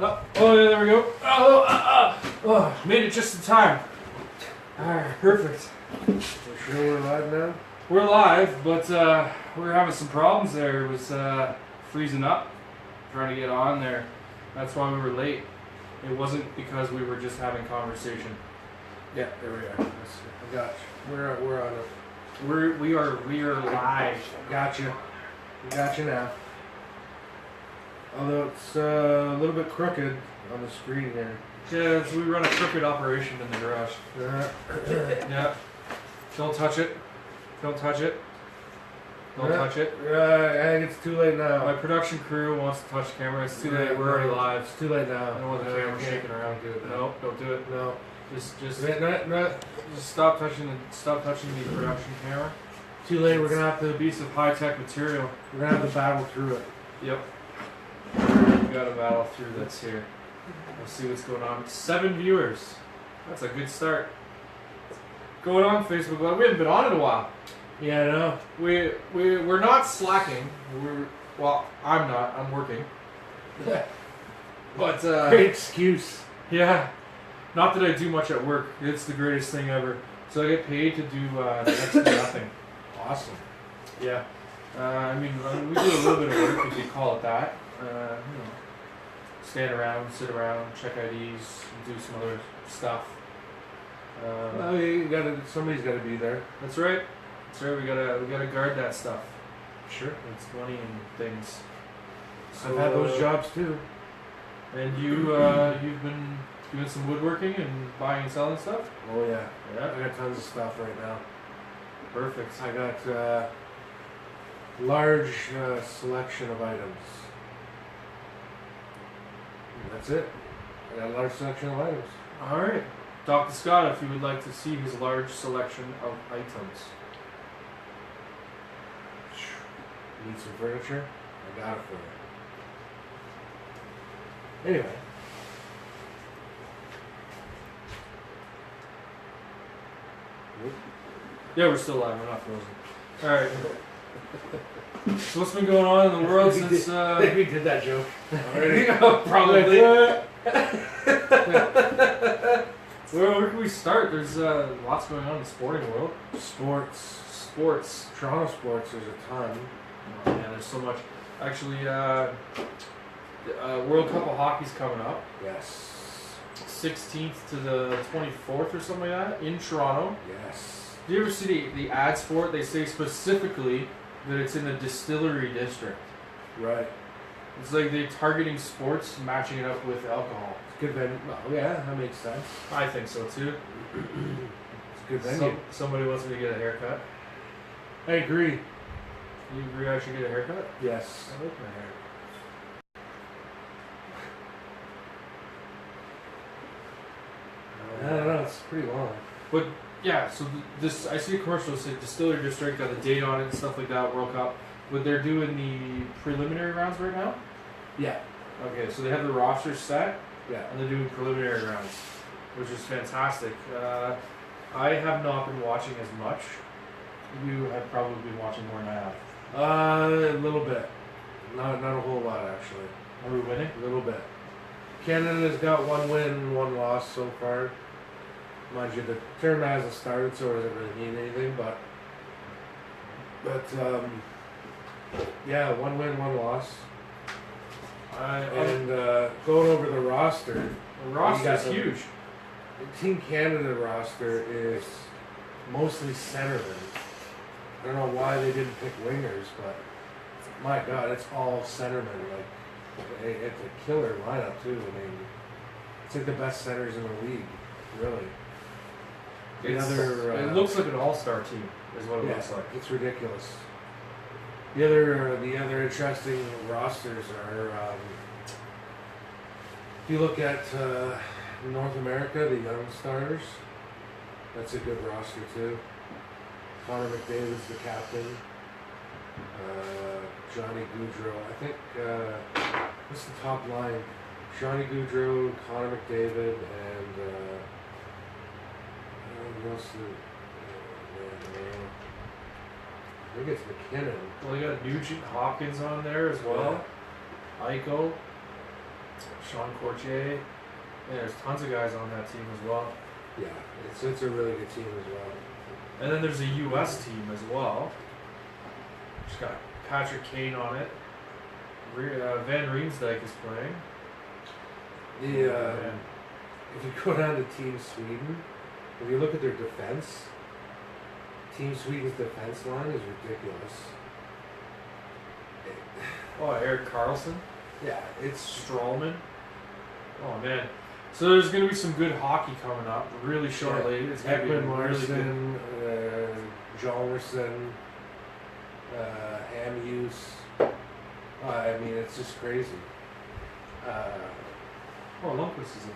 Oh, yeah, there we go. Oh, made it just in time. Alright, perfect. We're sure we're live now? We're live, but we were having some problems there. It was freezing up, trying to get on there. That's why we were late. It wasn't because we were just having conversation. Yeah, there we are. I got you. We're on it. We are live. Got you. Got you now. Although it's a little bit crooked on the screen here. Yeah, so we run a crooked operation in the garage. Yeah. Don't touch it. Don't touch it. Don't touch it. I think it's too late now. My production crew wants to touch the camera. It's too late. We're already live. It's too late now. I don't want the camera shaking around. Do it. No, don't do it. No. Just No. stop touching the production camera. Too late. We're gonna have It's a to. piece of high tech material. We're gonna have to battle through it. Yep. We got to battle through this here. We'll see what's going on. 7 viewers. That's a good start. Going on Facebook Live. We haven't been on in a while. Yeah, I know. We're not slacking. Well, I'm not. I'm working. But Great excuse. yeah, not that I do much at work. It's the greatest thing ever. So I get paid to do next to nothing. Awesome. Yeah. I mean, we do a little bit of work, if you call it that. Stand around, sit around, check IDs, do some other stuff. Well, somebody's gotta be there. That's right. That's right. We gotta guard that stuff. Sure. It's money and things. I've had those jobs too. And you've been doing some woodworking and buying and selling stuff. Oh yeah. Yeah. I got tons of stuff right now. Perfect. I got large selection of items. And that's it. I got a large selection of items. All right. Dr. Scott, if you would like to see his large selection of items. Need some furniture? I got it for you. Anyway. Yeah, we're still live. We're not frozen. All right. So what's been going on in the world since? I think we did that joke already. Probably. Where can we start? There's lots going on in the sporting world. Sports. Toronto sports, there's a ton. Oh, man, there's so much. Actually, World Cup of Hockey's coming up. Yes. 16th to the 24th or something like that in Toronto. Yes. Do you ever see the ads for it? They say specifically that it's in the distillery district. Right. It's like they're targeting sports, matching it up with alcohol. It's a good venue. Well, yeah, that makes sense. I think so too. It's a good venue. Somebody wants me to get a haircut. I agree. You agree I should get a haircut? Yes. I like my hair. I don't know, it's pretty long. But yeah, so this I see a commercial that said Distillery District, got the date on it and stuff like that, World Cup. But they're doing the preliminary rounds right now? Yeah. Okay, so they have the roster set Yeah. and they're doing preliminary rounds, which is fantastic. I have not been watching as much. You have probably been watching more than I have. A little bit. Not a whole lot, actually. Are we winning? A little bit. Canada's got 1 win, 1 loss so far. Mind you, the term hasn't started, so it doesn't really mean anything, but yeah, 1 win, 1 loss. And going over the roster, The roster's some- huge. the Team Canada roster is mostly centermen. I don't know why they didn't pick wingers, but my God, it's all centermen. Like, it's a killer lineup too. I mean, it's like the best centers in the league, really. It looks like an all-star team, is what it Yeah, looks like. it's ridiculous. The other interesting rosters are, if you look at North America, the Young Stars, that's a good roster too. Connor McDavid's the captain. Johnny Gaudreau, I think, what's the top line? Johnny Gaudreau, Connor McDavid, and who else? I think it's McKinnon. Well, you got Nugent Hopkins on there as well. Eichel. Sean Courtier. Yeah, there's tons of guys on that team as well. Yeah, it's a really good team as well. And then there's a U.S. team as well. It's got Patrick Kane on it. Van Riemsdyk is playing. And if you go down to Team Sweden, if you look at their defense, Team Sweden's defense line is ridiculous. Oh, Eric Carlson. Yeah, it's Strawman. Oh man. So there's going to be some good hockey coming up really shortly. It's going to be Ekman really good. Larsson, Jalmerson, Hamhuis. I mean, it's just crazy. Oh, Lundqvist is in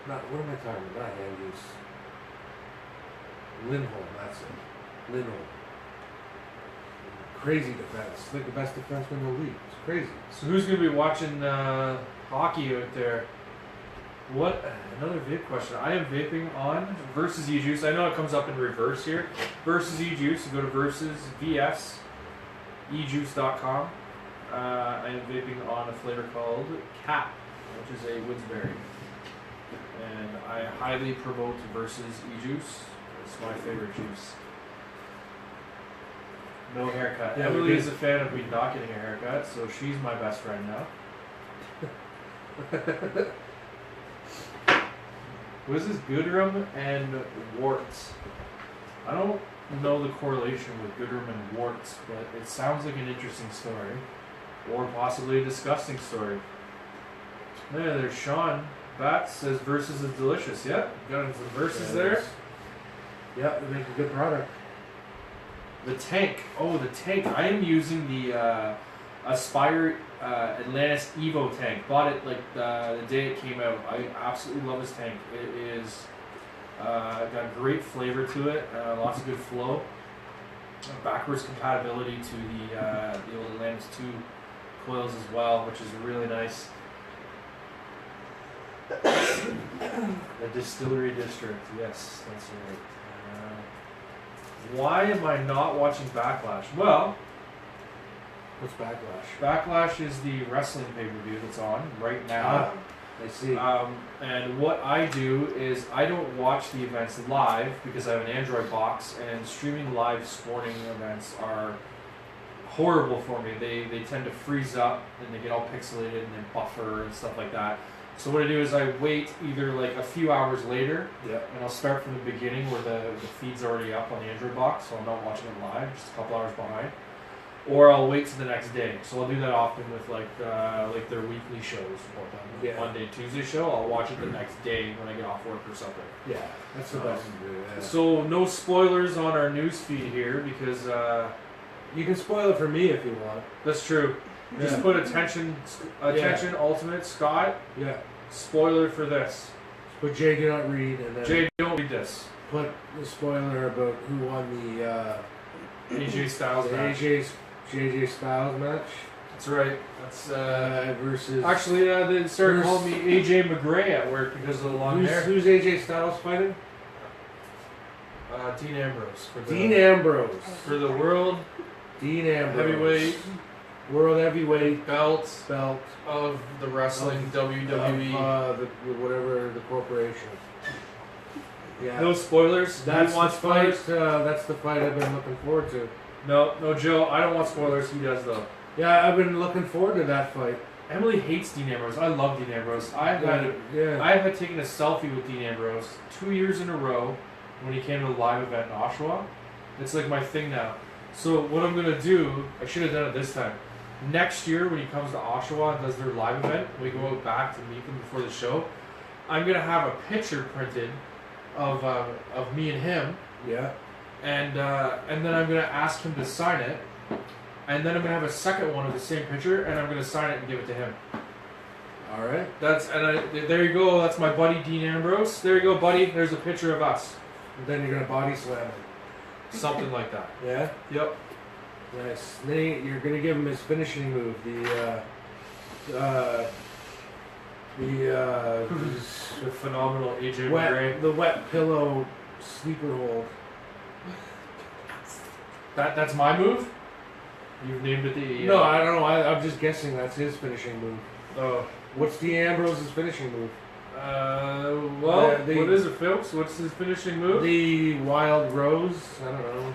there. What am I talking about? Not Hamhuis. Lindholm, that's it. Lindholm. Crazy defense. Like the best defenseman in the league. It's crazy. So who's going to be watching hockey out there? What? Another vape question. I am vaping on Versus E-Juice. I know it comes up in reverse here. Versus E-Juice. You go to Versus VS ejuice.com. I am vaping on a flavor called Cap, which is a Woodsberry. And I highly promote Versus E-Juice. It's my favorite juice. No haircut. Yeah, Emily is a fan of me not getting a haircut, so she's my best friend now. What is this? Goodrum and warts. I don't know the correlation with Goodrum and warts, but it sounds like an interesting story. Or possibly a disgusting story. Yeah, there's Sean. Bat says Versus is delicious. Yeah, got some Versus there. Yeah, they make a good product. The tank. Oh, the tank. I am using the Aspire Atlantis Evo tank. Bought it like the day it came out. I absolutely love this tank. It is got great flavor to it. Lots of good flow. Backwards compatibility to the old Atlantis 2 coils as well, which is really nice. The Distillery District. Yes, that's right. Why am I not watching Backlash? Well, What's Backlash? Backlash is the wrestling pay-per-view that's on right now. I see. And what I do is I don't watch the events live because I have an Android box, and streaming live sporting events are horrible for me. They tend to freeze up and they get all pixelated and then buffer and stuff like that. So what I do is I wait either like a few hours later, Yep. and I'll start from the beginning where the feed's already up on the Android box, so I'm not watching it live, just a couple hours behind. Or I'll wait to the next day. So I'll do that often with like their weekly shows. Yeah. Monday, Tuesday show, I'll watch it the next day when I get off work or something. Yeah, that's the best to do. Yeah. So no spoilers on our news feed here because You can spoil it for me if you want. that's true. Just Yeah. put attention, Ultimate Scott. Yeah. Spoiler for this. Put Jay do not read, and then Jay, don't read this. put the spoiler about who won the AJ Styles match. JJ Styles match. That's right. That's Versus. actually they started calling me AJ McGray at work because of the long hair. Who's AJ Styles fighting? Dean Ambrose for the Dean Ambrose. for the world Dean Ambrose. heavyweight World heavyweight belt belt of the wrestling WWE. of, whatever the corporation. Yeah. No spoilers. That's Who wants the fight. spoilers? That's the fight I've been looking forward to. No, Joe. I don't want spoilers. He does though. Yeah, I've been looking forward to that fight. Emily hates Dean Ambrose. I love Dean Ambrose. I have taken a selfie with Dean Ambrose 2 years in a row when he came to a live event in Oshawa. It's like my thing now. So what I'm gonna do, I should have done it this time. Next year when he comes to Oshawa and does their live event, we go out back to meet them before the show. I'm gonna have a picture printed of me and him, Yeah. and then I'm gonna ask him to sign it, and then I'm gonna have a second one of the same picture, and I'm gonna sign it and give it to him. All right. There you go. That's my buddy Dean Ambrose. There you go, buddy. There's a picture of us. And then you're gonna body slam him. Something like that. Yeah. Yep. Nice. Then you're gonna give him his finishing move. The Phenomenal AJ McGray. the wet pillow sleeper hold. That's my move. You've named it the. No, I don't know. I'm just guessing that's his finishing move. Oh, What's Dean Ambrose's finishing move? Well, The- what is it, Phillips? What's his finishing move? The Wild Rose? I don't know.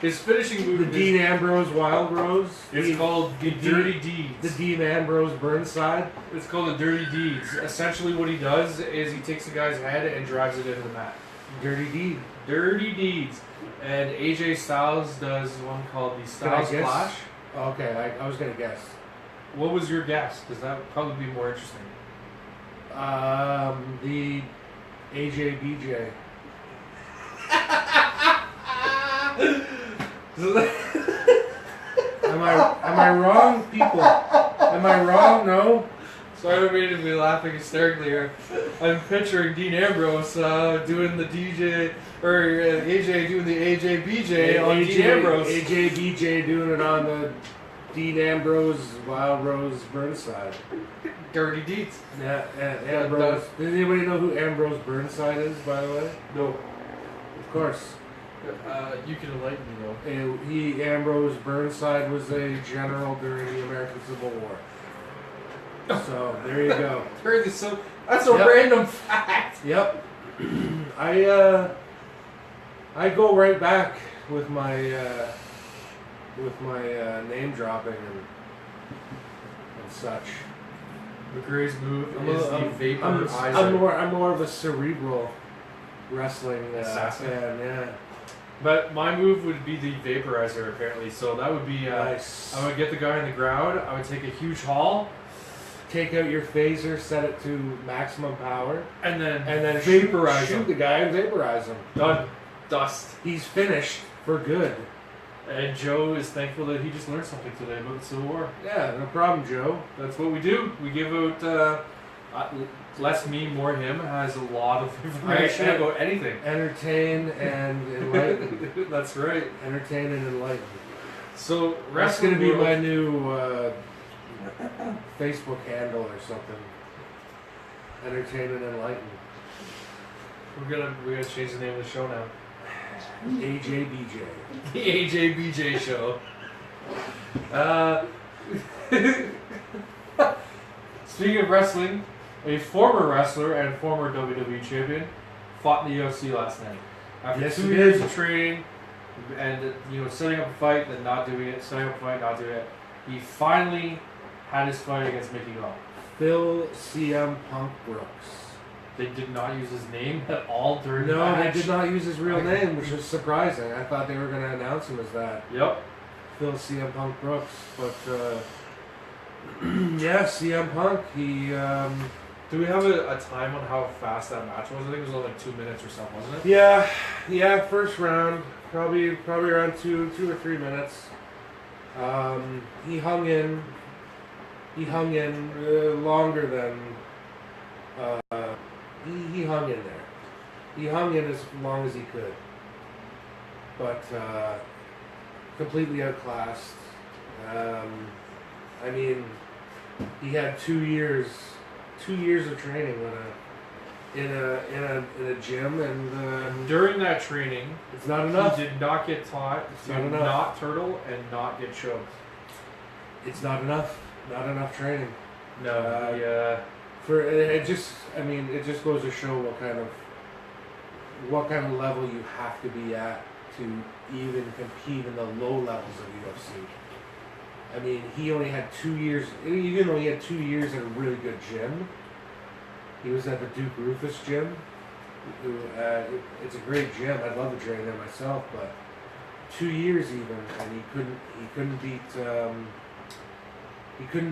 His finishing The move is Dean Ambrose Wild Rose? it's called the Dirty Deeds. The Dean Ambrose Burnside? It's called the Dirty Deeds. Essentially, what he does is he takes the guy's head and drives it into the mat. Dirty Deed. Dirty Deeds. And AJ Styles does one called the Styles guess? Clash. Okay, I was going to guess. What was your guess? Because that would probably be more interesting. The AJBJ. Am I wrong, people? Am I wrong? No? Sorry for me to be laughing hysterically here. I'm picturing Dean Ambrose doing the DJ, or AJ doing the AJBJ on Dean Ambrose. AJBJ doing it on the Dean Ambrose Wild Rose Burnside. Dirty Deeds. Yeah, Ambrose. Does anybody know who Ambrose Burnside is, by the way? No. Of course. You can enlighten me though. Ambrose Burnside was a general during the American Civil War. So there you go. Heard this that's a Yep. random fact. Yep. I go right back with my name dropping and such. McCreary's move I'm is a- the I'm vaporizer. I'm more of a cerebral wrestling Assassin. fan. Yeah. But my move would be the vaporizer apparently. So that would be Nice. I would get the guy in the ground. I would take a huge haul Take out your phaser, set it to maximum power, and then vaporize him. shoot the guy and vaporize him. Done. Dust. He's finished for good. And Joe is thankful that he just learned something today about the Civil War. Yeah, no problem, Joe. That's what we do. We give out less me, more him has a lot of information Right. about anything. Entertain and enlighten. That's right. Entertain and enlighten. So That's wrestling gonna be world- my new Facebook handle or something. Entertain and enlighten. We're gonna change the name of the show now. AJBJ. The AJBJ show. Speaking of wrestling, a former wrestler and former WWE champion fought in the UFC last night. After Yes, 2 he years did. of training and setting up a fight, then not doing it, setting up a fight, not doing it, he finally had his fight against Mickey Gall. Phil CM Punk Brooks. They did not use his name at all during the No, match. they did not use his real name, which is surprising. I thought they were going to announce him as that. Yep. Phil CM Punk Brooks. But, yeah, CM Punk, he, Do we have a time on how fast that match was? I think it was only like 2 minutes or something, wasn't it? yeah, first round, probably around two or 3 minutes. He hung in longer than, he hung in there. He hung in as long as he could. But, completely outclassed. I mean, he had 2 years of training in a gym, and During that training, it's not enough. he did not get taught to not enough. not turtle and not get choked. It's not enough. Not enough training. No, For it just goes to show what kind of level you have to be at to even compete in the low levels of UFC. I mean, he only had 2 years. Even though he had 2 years in a really good gym, he was at the Duke Rufus gym. It's a great gym. I'd love to train there myself, but 2 years even, and he couldn't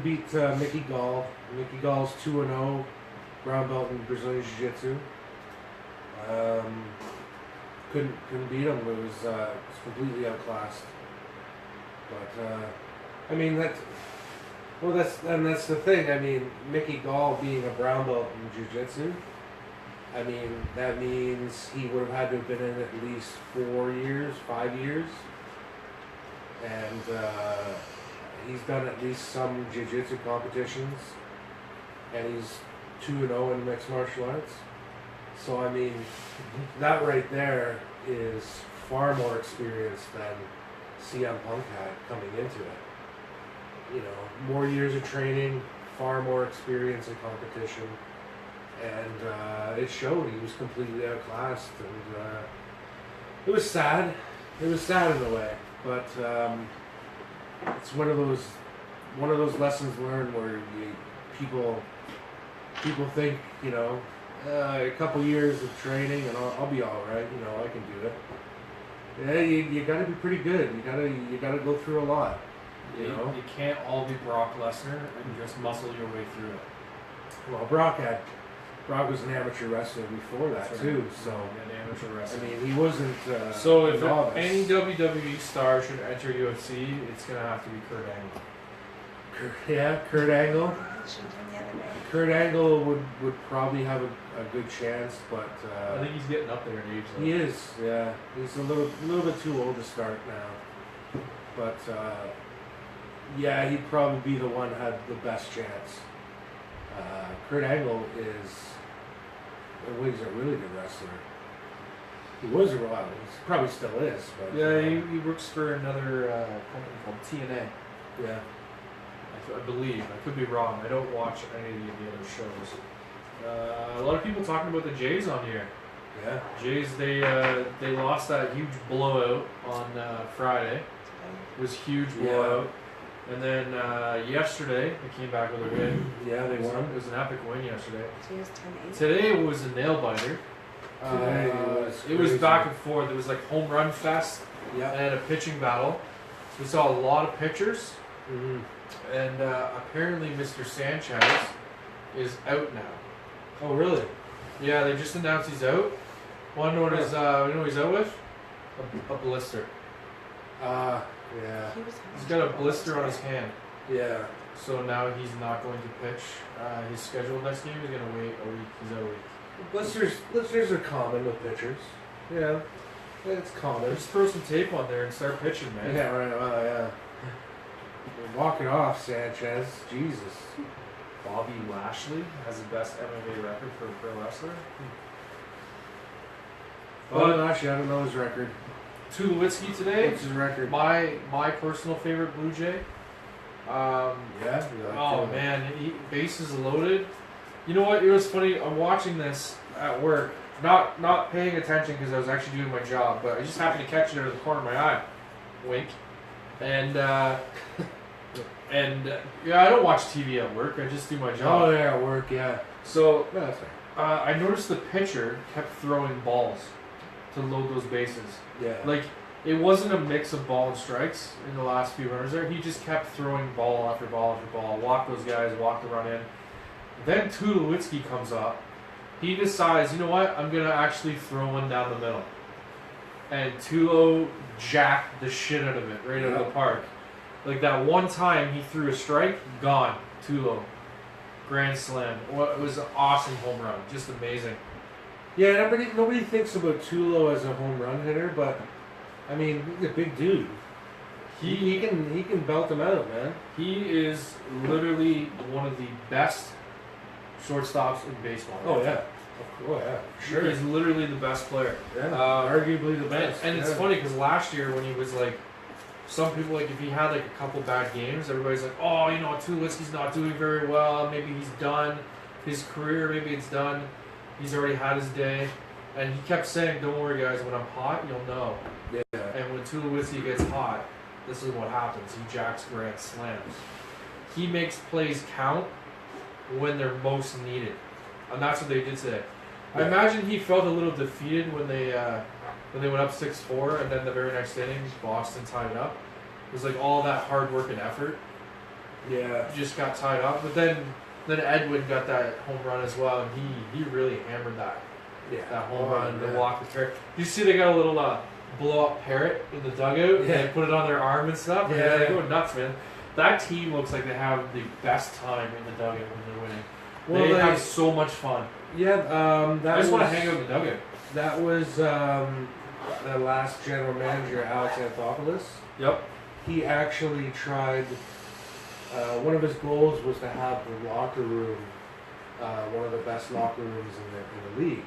beat Mickey Gall. Mickey Gall's 2-0, brown belt in Brazilian Jiu-Jitsu. Couldn't beat him. It was completely outclassed. But I mean that's the thing. I mean, Mickey Gall being a brown belt in Jiu-Jitsu, I mean that means he would have had to have been in at least 4 years, 5 years, and he's done at least some Jiu-Jitsu competitions, and he's 2-0 in mixed martial arts. So I mean, that right there is far more experience than CM Punk had coming into it. more years of training, far more experience in competition, and it showed. He was completely outclassed, and it was sad. It was sad in a way, but it's one of those lessons learned where people think a couple years of training and I'll be all right. I can do it. Yeah, you got to be pretty good. You gotta go through a lot. You can't all be Brock Lesnar and just muscle your way through it. Well, Brock was an amateur wrestler before that too. So an amateur wrestler. I mean, he wasn't. So if novice. any WWE star should enter UFC, it's gonna have to be Kurt Angle. Kurt Angle. Mentioned him the other day. Kurt Angle would probably have a good chance, but I think he's getting up there in age. Though. he is. Yeah, he's a little bit too old to start now. But yeah, he'd probably be the one had the best chance. Kurt Angle he's a really good wrestler. He was he probably still is. But Yeah, he works for another company called TNA. yeah. I believe. I could be wrong. I don't watch any of the other shows. A lot of people talking about the Jays on here. Yeah. Jays, they lost that huge blowout on Friday. It was a huge blowout. And then yesterday, they came back with a win. Yeah, they won. It was an epic win yesterday. So he was 10-8. Today it was a nail biter. Today it was back and forth. It was like home run fest Yeah. and a pitching battle. We saw a lot of pitchers. Mm-hmm. And apparently Mr. Sanchez is out now. Oh, really? Yeah, they just announced he's out. Want to know what you know what he's out with? A blister. Yeah. He's got a blister on his hand. Yeah. So now he's not going to pitch. His scheduled next game is going to wait a week. He's out a week. Blisters are common with pitchers. Yeah. It's common. Just throw some tape on there and start pitching, man. Yeah, right. Well, yeah. Walk it off, Sanchez. Jesus. Bobby Lashley has the best MMA record for a pro wrestler. Well, actually, I don't know his record. Tulowitzki today. What's his record? My personal favorite Blue Jay. Yeah. Oh man, bases loaded. You know what? It was funny. I'm watching this at work, not paying attention because I was actually doing my job, but I just happened to catch it out of the corner of my eye. Wink. And yeah, I don't watch TV at work. I just do my job. Oh, yeah, at work. Yeah. So No, that's right. I noticed the pitcher kept throwing balls to load those bases. Yeah. Like, it wasn't a mix of ball and strikes in the last few runners there. He just kept throwing ball after ball after ball, walked those guys, walked the run in. Then Tulowitzki comes up. He decides, you know what, I'm going to actually throw one down the middle. And Tulo jacked the shit out of it right out of the park. Like that one time he threw a strike, gone. Tulo. Grand slam. It was an awesome home run. Just amazing. Yeah, nobody thinks about Tulo as a home run hitter, but I mean, he's a big dude. He can belt them out, man. He is literally one of the best shortstops in baseball. Oh yeah. Oh yeah. Sure. He's literally the best player. Yeah. Arguably the best. And it's funny because last year when he was like, some people like if he had like a couple bad games, everybody's like, oh, you know, Tulowitzki's not doing very well. Maybe he's done his career. Maybe it's done. He's already had his day. And he kept saying, don't worry guys, when I'm hot, you'll know. Yeah. And when Tulowitzki gets hot, this is what happens. He jacks grand slams. He makes plays count when they're most needed. And that's what they did today. I imagine he felt a little defeated when they went up 6-4, and then the very next inning, Boston tied it up. It was like all that hard work and effort Yeah. just got tied up. But then Edwin got that home run as well, and he really hammered that home run to walk the parrot. You see they got a little blow up parrot in the dugout, and they put it on their arm and stuff. Yeah. And they're going nuts, man. That team looks like they have the best time in the dugout when they're winning. Well, they have so much fun. Yeah. I just want to hang out in the dugout. That was the last general manager, Alex Anthopoulos. Yep. He actually tried. One of his goals was to have the locker room, one of the best locker rooms in the league,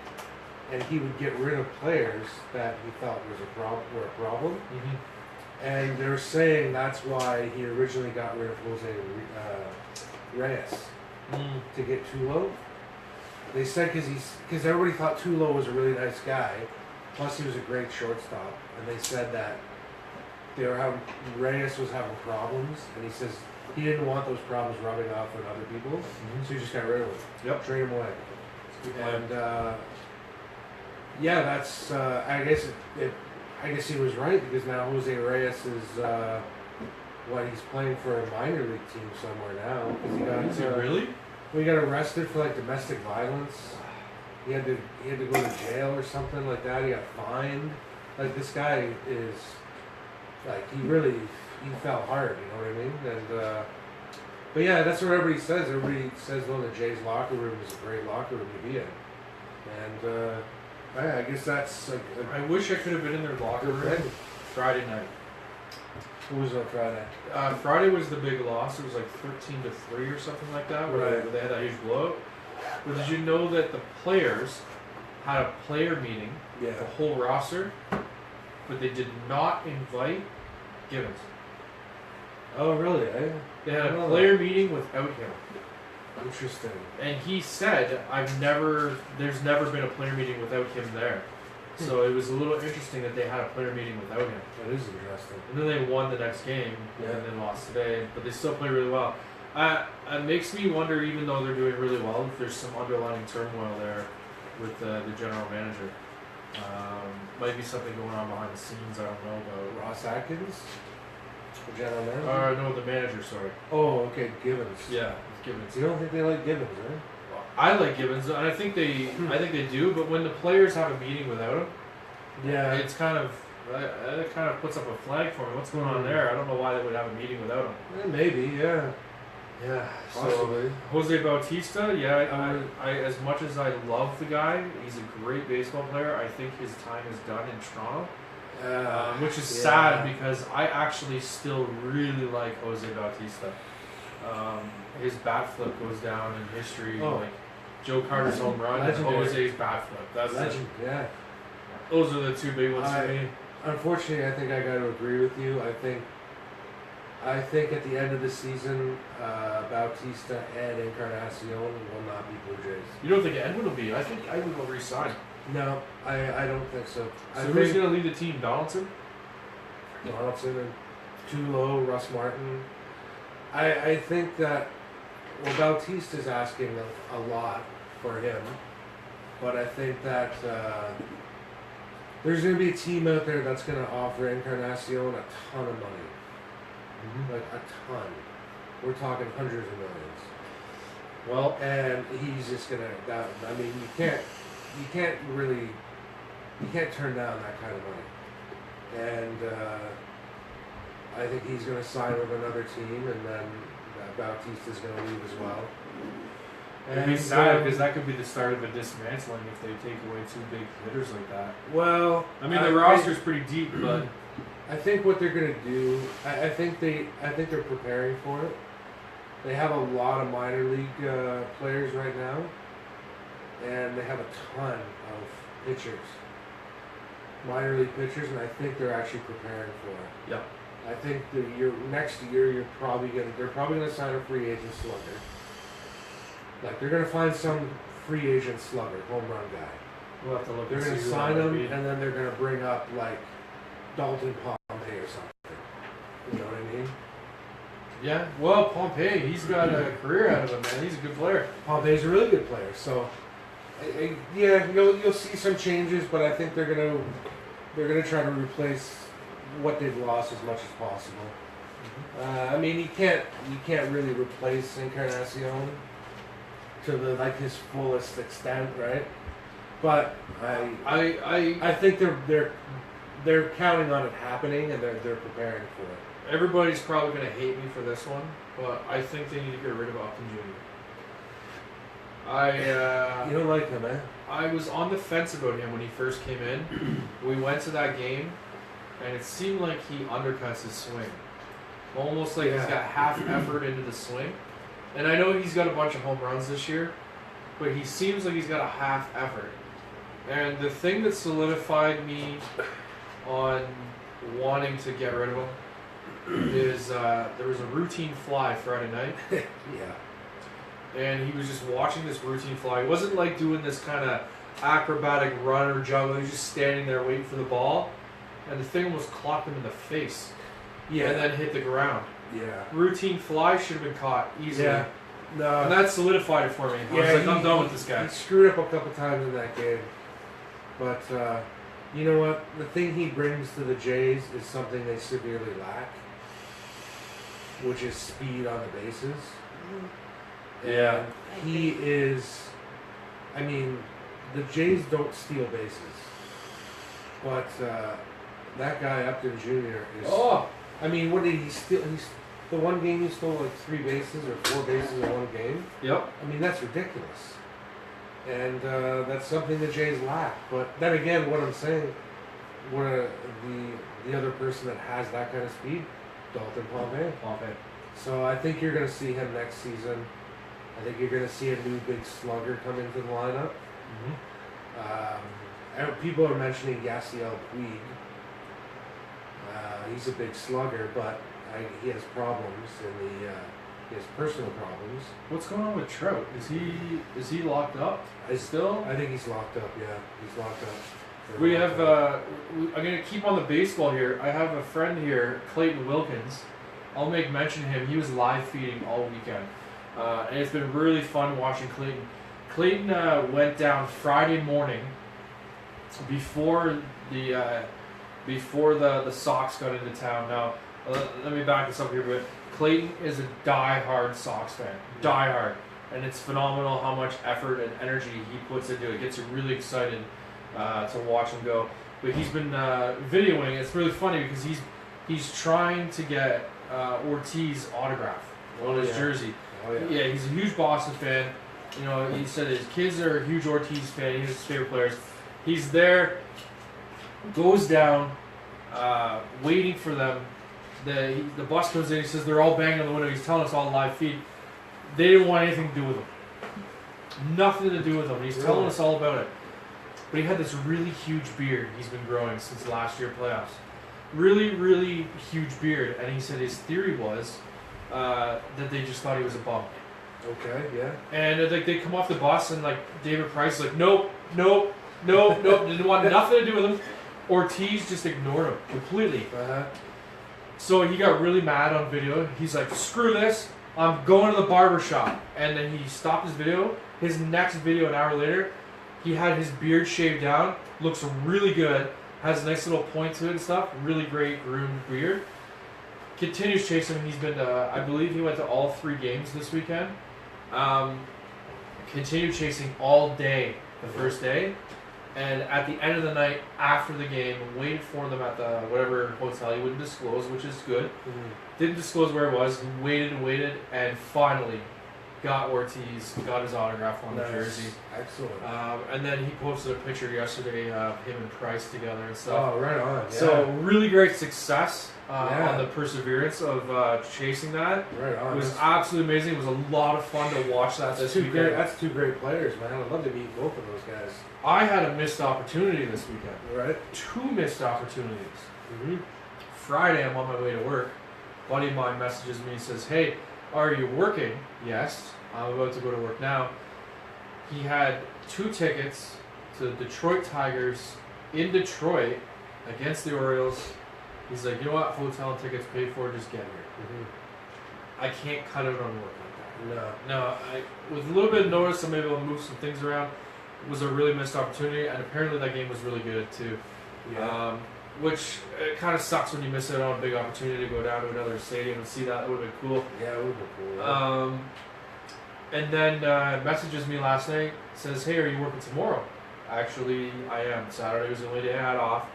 and he would get rid of players that he thought were a problem. Mm-hmm. And they're saying that's why he originally got rid of Jose Reyes to get Tulo. They said because everybody thought Tulo was a really nice guy, plus he was a great shortstop, and they said that they were having Reyes was having problems, and he says he didn't want those problems rubbing off on other people, so he just got rid of him. Yep. Trade him away. Good plan. And yeah, that's I guess he was right because now Jose Reyes is he's playing for a minor league team somewhere now because he got Is he really? well, he got arrested for like domestic violence. He had to go to jail or something like that. He got fined. Like this guy is like he fell hard. You know what I mean? And but yeah, that's what everybody says. Everybody says, well, the Jays locker room is a great locker room to be in. And yeah, I guess that's like I wish I could have been in their locker room Friday night. Who was on Friday? Friday was the big loss. It was like 13-3 or something like that, where Right. they had that huge blowout. But did you know that the players had a player meeting, Yeah. the whole roster, but they did not invite Gibbons? Oh, really? Eh? They had a Oh. player meeting without him. Interesting. And he said, there's never been a player meeting without him there. So it was a little interesting that they had a player meeting without him. That is interesting. And then they won the next game, Yeah. and then lost today, but they still play really well. It makes me wonder, even though they're doing really well, if there's some underlying turmoil there with the general manager. Might be something going on behind the scenes I don't know about. Ross Atkins, the general manager. No, the manager, sorry. Oh, okay, Gibbons. Yeah, it's Gibbons. You don't think they like Gibbons, right? I like Gibbons, and I think they do. But when the players have a meeting without him, Yeah. it's kind of it kind of puts up a flag for me. What's going on there? I don't know why they would have a meeting without him. Maybe. Yeah. Yeah, Possibly. Jose Bautista, yeah, I as much as I love the guy, he's a great baseball player. I think his time is done in Toronto, which is yeah. sad because I actually still really like Jose Bautista. His bat flip goes down in history, Oh. like Joe Carter's home run and Legendary. Jose's bat flip. That's Legend. Yeah. those are the two big ones for me. Unfortunately, I think I got to agree with you. I think at the end of the season, Bautista and Encarnacion will not be Blue Jays. You don't think Edwin will be? I think Edwin will resign. No, I don't think so. So I who's think going to lead the team? Donaldson? Donaldson and Tulo, Russ Martin. I think that Bautista's asking a lot for him, but I think that there's going to be a team out there that's going to offer Encarnacion a ton of money. Like a ton. We're talking hundreds of millions. Well, And he's just gonna. I mean, you can't turn down that kind of money. And I think he's gonna sign with another team, and then Bautista's gonna leave as well. it'd be sad because that could be the start of a dismantling if they take away two big hitters like that. Well, I mean, the roster's pretty deep, but I think what they're gonna do, I think they're preparing for it. They have a lot of minor league players right now, and they have a ton of pitchers, minor league pitchers, and I think they're actually preparing for it. yeah. I think next year they're probably gonna sign a free agent slugger. Like they're gonna find some free agent slugger, home run guy. We'll have to look. They're and gonna see who sign that him, would be. and then they're gonna bring up like Dalton Pompey or something. You know what I mean? Yeah. Well, Pompey, he's got a career out of him, man. He's a good player. Pompey's a really good player, so yeah, you'll see some changes, but I think they're gonna try to replace what they've lost as much as possible. I mean, you can't really replace Encarnacion to his fullest extent, right? But I think they're counting on it happening, and they're preparing for it. Everybody's probably going to hate me for this one, but I think they need to get rid of Upton Jr. You don't like him, eh? I was on the fence about him when he first came in. We went to that game, and it seemed like he undercuts his swing. Almost like he's got half effort into the swing. And I know he's got a bunch of home runs this year, but he seems like he's got a half effort. And the thing that solidified me on wanting to get rid of him is there was a routine fly Friday night, Yeah. and he was just watching this routine fly. It wasn't like doing this kind of acrobatic run or juggle. He was just standing there waiting for the ball, and the thing almost clocked him in the face, Yeah. and then hit the ground. Yeah. Routine fly should have been caught easily. Yeah. No. And that solidified it for me. I was like, I'm done with this guy. He screwed up a couple times in that game. But, you know what? The thing he brings to the Jays is something they severely lack, which is speed on the bases. Yeah. And he is, I mean, the Jays don't steal bases. But that guy, Upton Jr., is. Oh, I mean, what did he steal? The one game he stole like 3 bases or 4 bases in one game. yep. I mean, that's ridiculous. And that's something the Jays lack. But then again, what I'm saying, the other person that has that kind of speed, Dalton Pompey. So I think you're going to see him next season. I think you're going to see a new big slugger come into the lineup. People are mentioning Yasiel Puig. He's a big slugger, but he has problems he has personal problems. What's going on with Trout? Is he locked up still? I think he's locked up. Yeah, he's locked up. We have. I'm gonna keep on the baseball here. I have a friend here, Clayton Wilkins. I'll make mention of him. He was live feeding all weekend, and it's been really fun watching Clayton. Clayton went down Friday morning before the Sox got into town. Now, let me back this up here a bit. Clayton is a die-hard Sox fan. Die-hard. And it's phenomenal how much effort and energy he puts into it. It gets you really excited to watch him go. But he's been videoing. It's really funny because he's trying to get Ortiz autograph on his jersey. Oh, yeah. Yeah, he's a huge Boston fan. You know, he said his kids are a huge Ortiz fan. He's his favorite players. He's there, goes down, waiting for them. The bus comes in. He says they're all banging on the window. He's telling us all live feed. They didn't want anything to do with him. Nothing to do with him. He's telling us all about it. But he had this really huge beard he's been growing since last year playoffs. Really, really huge beard. And he said his theory was that they just thought he was a bum. Okay, yeah. And like they come off the bus and like David Price is like, nope, didn't want nothing to do with him. Ortiz just ignored him completely. Uh-huh. So he got really mad on video. He's like, screw this, I'm going to the barber shop. And then he stopped his video. His next video, an hour later, he had his beard shaved down. Looks really good. Has a nice little point to it and stuff. Really great groomed beard. Continues chasing him. He's been to, I believe he went to all 3 games this weekend. Continued chasing all day the first day. And at the end of the night, after the game, waited for them at the whatever hotel. He wouldn't disclose, which is good. Didn't disclose where it was. He waited and waited, and finally got Ortiz, got his autograph on the jersey. Excellent. And then he posted a picture yesterday of him and Price together and stuff. Oh, right on. Yeah. So really great success Yeah. on the perseverance of chasing that. Right on. It was absolutely amazing. It was a lot of fun to watch that this weekend. That's 2 great players, man. I'd love to meet both of those guys. I had a missed opportunity this weekend. Right? 2 missed opportunities. Mm-hmm. Friday, I'm on my way to work. A buddy of mine messages me and says, hey, are you working? Yes, I'm about to go to work now. He had 2 tickets to the Detroit Tigers in Detroit against the Orioles. He's like, you know what, hotel and tickets paid for, just get here. Mm-hmm. I can't cut it on work like that. No. No, with a little bit of notice, I'm able to move some things around. It was a really missed opportunity, and apparently that game was really good too. Yeah. Which it kind of sucks when you miss out on a big opportunity to go down to another stadium and see that. It would have been cool. Yeah, it would be cool. Yeah. And then messages me last night, says, hey, are you working tomorrow? Actually, I am. Saturday was the only day I had off.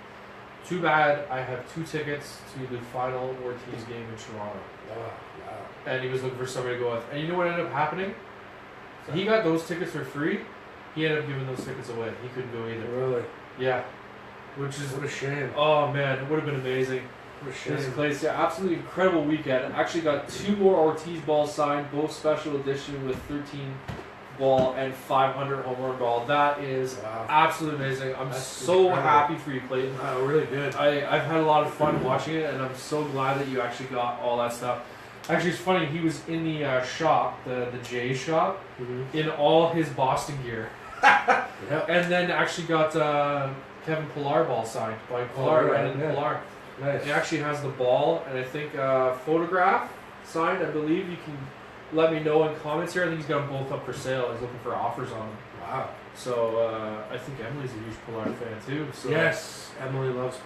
Too bad, I have 2 tickets to the final Ortiz game in Toronto. Oh, wow. And he was looking for somebody to go with. And you know what ended up happening? He got those tickets for free. He ended up giving those tickets away. He couldn't go either. Really? Yeah. Which is, What a shame. oh man, it would have been amazing. What a This shame. place, yeah, absolutely incredible weekend. Actually got 2 more Ortiz balls signed, both special edition with 13 ball and 500 home run ball. That is Wow. absolutely amazing. I'm That's so incredible. happy for you, Clayton. Wow, really good. I've had a lot of fun watching it, and I'm so glad that you actually got all that stuff. Actually, it's funny. He was in the shop, the J shop, Mm-hmm. in all his Boston gear, Yep. and then actually got Kevin Pillar ball signed by Pillar, right, Brandon yeah. Pillar. Nice. He actually has the ball, and I think photograph signed. I believe you can let me know in comments here. I think he's got them both up for sale. He's looking for offers on them. Wow. So I think Emily's a huge Pillar fan too. So Yes, Emily loves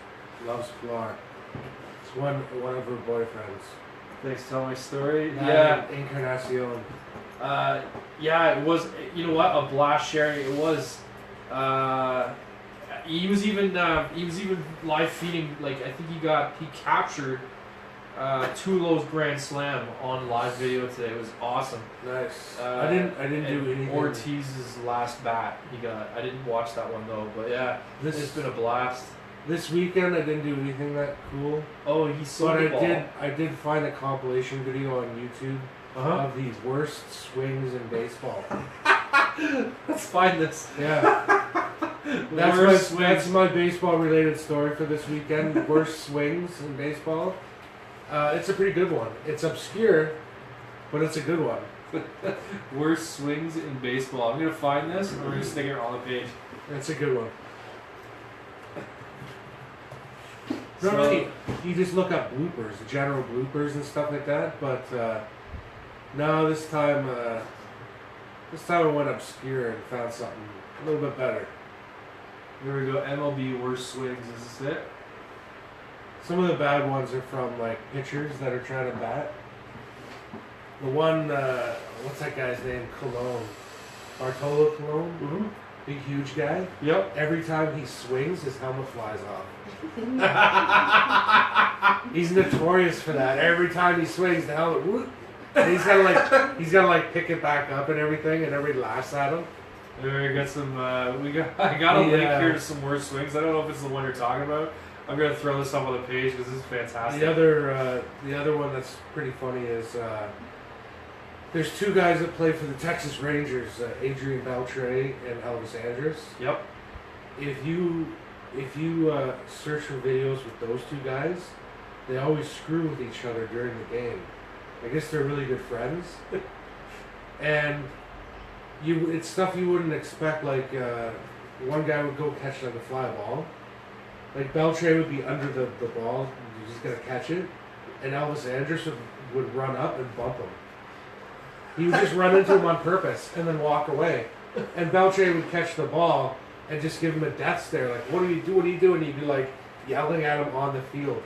Pilar. It's one of her boyfriends. thanks for telling my story. Yeah. Encarnacion. Yeah, it was. You know what? A blast sharing. It was. He was even live feeding. Like I think he captured Tulo's grand slam on live video today. It was awesome. Nice. I didn't And do anything. Ortiz's last bat. He got. I didn't watch that one though, but yeah, it's This been a blast. this weekend I didn't do anything that cool. Oh, he sold But the ball. I did find a compilation video on YouTube Uh-huh. of the worst swings in baseball. Let's find this. Yeah. Worst That's swings. my baseball related story for this weekend. Worst swings in baseball. It's a pretty good one. It's obscure, but it's a good one. Worst swings in baseball. I'm gonna find this and we're gonna stick it on the page. It's a good one. So- Normally, you just look up bloopers, general bloopers and stuff like that. But no, this time I went obscure and found something a little bit better. Here we go. MLB worst swings. Is this it? Some of the bad ones are from like pitchers that are trying to bat. The one, what's that guy's name? Colon. Bartolo Colon. Mm-hmm. Big, huge guy. Yep. Every time he swings, his helmet flies off. He's notorious for that. Every time he swings, the helmet, whoop, and he's gotta like pick it back up and everything, and everybody laughs at him. We got some. I got a link Yeah. here to some worst swings. I don't know if it's the one you're talking about. I'm gonna throw this up on the page because this is fantastic. The other one that's pretty funny is there's two guys that play for the Texas Rangers, Adrian Beltre and Elvis Andrus. Yep. If you search for videos with those two guys, they always screw with each other during the game. I guess they're really good friends, and it's stuff you wouldn't expect. Like one guy would go catch like a fly ball, like Beltre would be under the ball, he's just gonna catch it, and Elvis Andrus would run up and bump him. He would just run into him on purpose and then walk away, and Beltre would catch the ball and just give him a death stare, like, what do you do? What do you do? And he'd be like yelling at him on the field.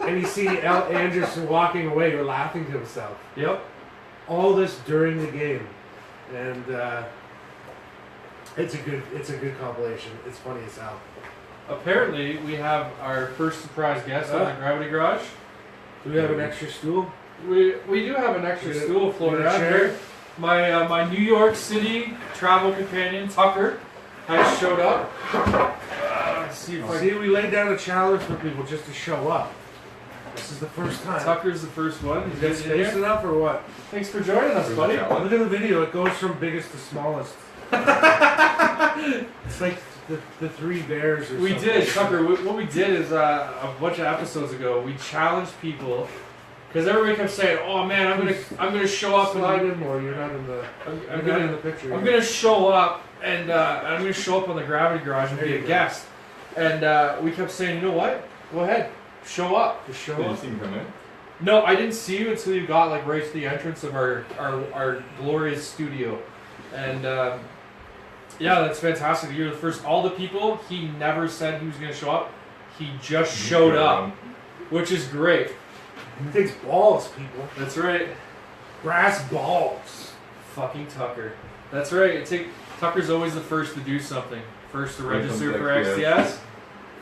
And you see Andrus walking away or laughing to himself. Yep. All this during the game. And it's a good compilation. It's funny as hell. Apparently, we have our first surprise guest on the Gravity Garage. Do we have an extra stool? We do have an extra Get a- stool floated get a out chair? here. My New York City travel companion Tucker has showed up. Let's see if I See, we laid down a challenge for people just to show up. This is the first time. Tucker's the first one. He's Is that getting in space here. enough or what? Thanks for joining us, buddy. Look at the video. It goes from biggest to smallest. It's like the three bears or We something. did, Tucker. What we did is a bunch of episodes ago, we challenged people because everybody kept saying, "Oh man, I'm gonna show up Slide and in more. You're not in the. I'm You're not gonna in the picture. I'm gonna show up and I'm gonna show up on the Gravity Garage and There be you a go. guest." And we kept saying, "You know what? Go ahead, show up." Just show Did you up. see him come in? No, I didn't see you until you got like right to the entrance of our glorious studio, and yeah, that's fantastic. You're the first. All the people, he never said he was gonna show up. He just showed up, which is great. It takes balls, people. That's right, Brass balls. fucking Tucker. That's right. Tucker's always the first to do something. First to register for XTS.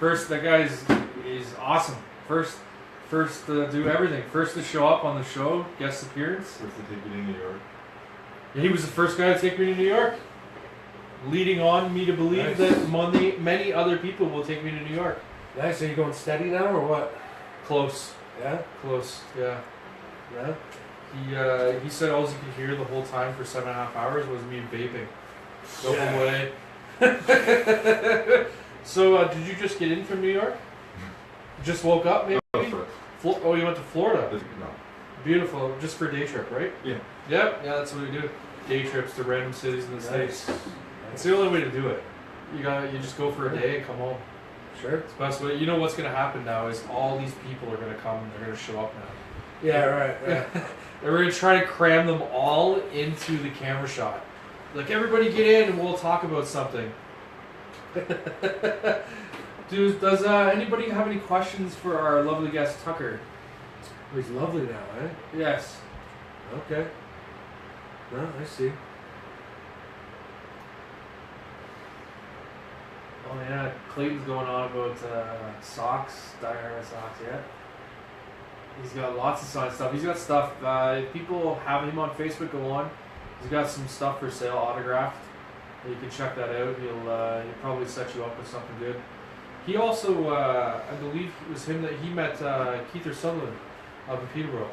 First, that guy is awesome. First to do everything. First to show up on the show, guest appearance. First to take it in New York. He was the first guy to take me to New York, leading on me to believe Nice. that many other people will take me to New York. Nice. Are you going steady now or what? Close, Yeah. close, yeah. Yeah. He said all he could hear the whole time for 7.5 hours was me vaping the Yeah. whole way. So did you just get in from New York? Just woke up maybe? Oh, you went to Florida. No. Beautiful, just for a day trip, right? Yeah. Yep, yeah, that's what we do. Day trips to random cities in the Nice. States. It's the only way to do it. You just go for a day and come home. Sure. It's the best way. You know what's gonna happen now is all these people are gonna come and they're gonna show up now. Yeah, right. Yeah. And we're gonna try to cram them all into the camera shot. Like everybody get in and we'll talk about something. Does anybody have any questions for our lovely guest Tucker? He's lovely now, eh? Yes. Okay. No, I see. Oh yeah, Clayton's going on about socks, Die Hard socks, yeah. He's got lots of side stuff. He's got stuff, if people have him on Facebook, go on. He's got some stuff for sale, autographed. You can check that out. He'll probably set you up with something good. He also, I believe it was him that he met Keith Sutherland up in Peterborough.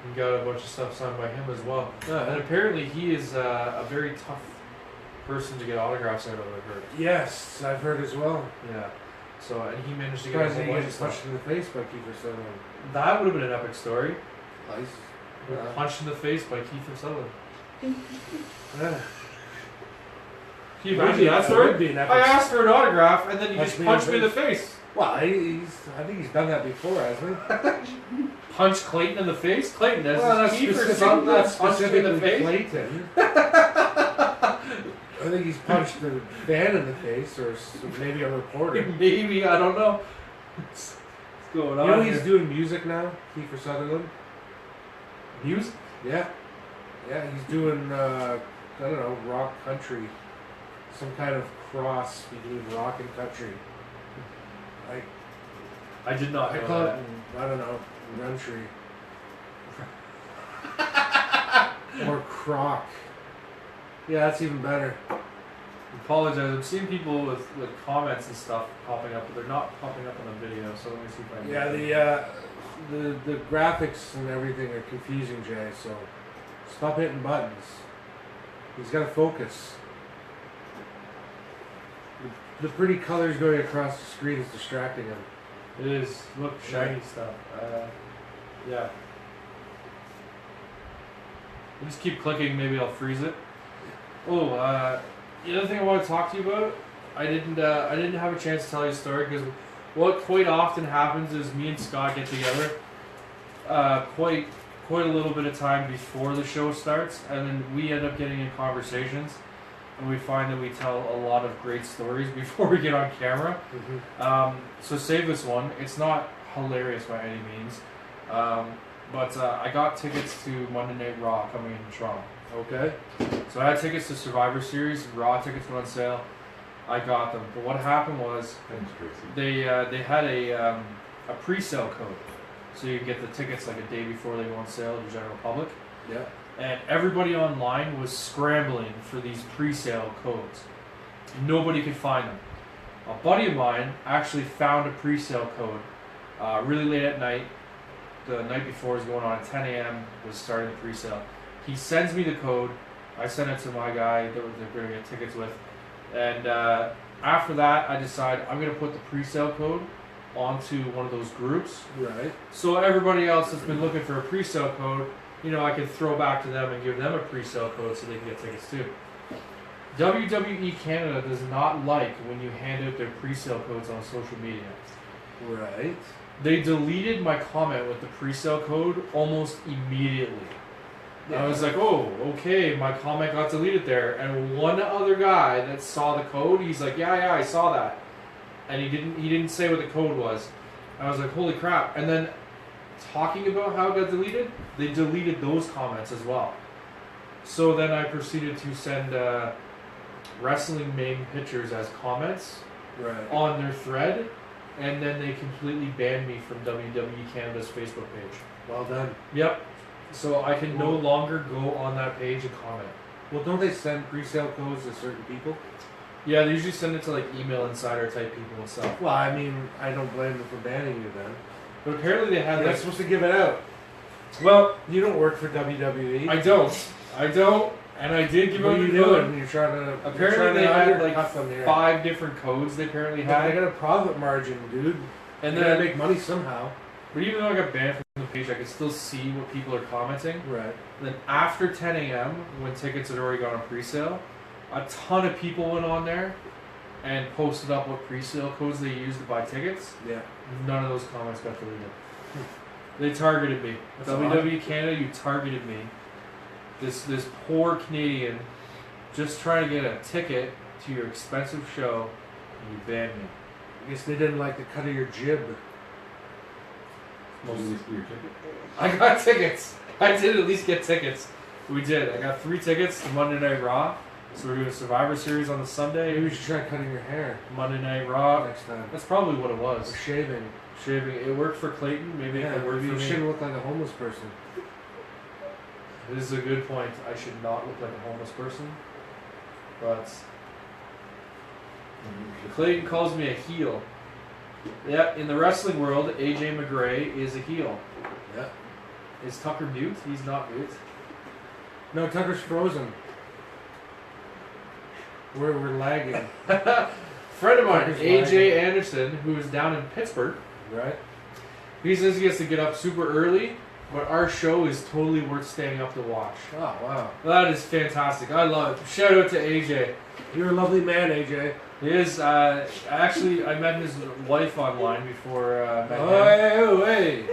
And got a bunch of stuff signed by him as well. And apparently he is a very tough person to get autographs out of, I've heard. Yes, I've heard as well. Yeah. So, and he managed to get a Surprised whole he bunch of gets stuff. punched in the face by Kiefer Sutherland. That would have been an epic story. Nice. Punched in the face by Keith Sutherland. Yeah. Can you imagine that story? Would be an I epic. asked for an autograph and then you Punch just me in the punched me in the face. Well, I think he's done that before, hasn't he? Punch Clayton in the face? Clayton, that's Well, that's Keith or specific, something not that punched you in the specifically face? Clayton. I think he's punched the fan in the face, or maybe a reporter. Maybe, I don't know. What's going You on know here? he's doing music now, Kiefer Sutherland? Music? Yeah. Yeah, he's doing, I don't know, rock country. Some kind of cross between rock and country. I did not I know call that. it, I don't know, country. Or croc. Yeah, that's even better. Apologize. I'm seeing people with comments and stuff popping up, but they're not popping up on the video. So let me see if I can. Yeah, the graphics and everything are confusing, Jay. So stop hitting buttons. He's got to focus. The pretty colors going across the screen is distracting him. It is. Look, shiny stuff. Yeah. You just keep clicking. Maybe I'll freeze it. Oh, the other thing I want to talk to you about. I didn't have a chance to tell you a story because what quite often happens is me and Scott get together. Quite a little bit of time before the show starts, and then we end up getting in conversations, and we find that we tell a lot of great stories before we get on camera. So save this one. It's not hilarious by any means, but I got tickets to Monday Night Raw coming in Toronto. Okay. So I had tickets to Survivor Series. Raw tickets went on sale. I got them, but what happened was Thanks, Tracy. they had a pre-sale code, so you can get the tickets like a day before they go on sale to the general public. Yeah. And everybody online was scrambling for these pre-sale codes. Nobody could find them. A buddy of mine actually found a pre-sale code really late at night. The night before was going on at 10 a.m. was starting the pre-sale. He sends me the code. I send it to my guy that they're going to get tickets with. And after that, I decide I'm going to put the pre-sale code onto one of those groups. Right. So everybody else that's been looking for a pre-sale code, you know, I can throw back to them and give them a pre-sale code so they can get tickets too. WWE Canada does not like when you hand out their pre-sale codes on social media. Right. They deleted my comment with the pre-sale code almost immediately. I was like, oh, okay, my comment got deleted there. And one other guy that saw the code, he's like, yeah, I saw that. And he didn't say what the code was. I was like, holy crap. And then talking about how it got deleted, they deleted those comments as well. So then I proceeded to send wrestling main pictures as comments Right. on their thread, and then they completely banned me from WWE Canada's Facebook page. Well done. Yep. So I can no longer go on that page and comment. Well, don't they send pre-sale codes to certain people? Yeah, they usually send it to like email insider type people and stuff. Well, I mean, I don't blame them for banning you then. But apparently they had You're not like, supposed to give it out. Well, You don't work for WWE. I don't, and I did give What out are you the note. doing? You're trying to. Apparently they had like them here. 5 different codes they apparently They had, got a profit margin, dude. and They gotta then make money somehow. but even though I got banned from the page, I could still see what people are commenting. Right. And then after 10 a.m., when tickets had already gone on pre-sale, a ton of people went on there and posted up what pre-sale codes they used to buy tickets. Yeah. None of those comments got deleted. They targeted me. That's WWE Canada, you targeted me. This poor Canadian just trying to get a ticket to your expensive show, and you banned me. I guess they didn't like the cut of your jib. Did you see your ticket? I got tickets. I did at least get tickets. We did. I got 3 tickets to Monday Night Raw. So we're doing Survivor Series on the Sunday. Maybe you should try cutting your hair Monday Night Raw. next time. That's probably what it Or was. shaving. Shaving. It worked for Clayton. Maybe it could work maybe for you me. shouldn't look like a homeless person. This is a good point. I should not look like a homeless person. But Clayton calls me a heel. Yeah, in the wrestling world, AJ McGray is a heel. Yeah. Is Tucker mute? He's not mute. No, Tucker's frozen. We're lagging, Friend of mine, Tucker's AJ lagging. Anderson, who is down in Pittsburgh, right? he says he has to get up super early, but our show is totally worth staying up to watch. Oh wow, That is fantastic. I love it. Shout out to AJ. you're a lovely man, AJ. He is, actually, I met his wife online before I met him. Oh hey,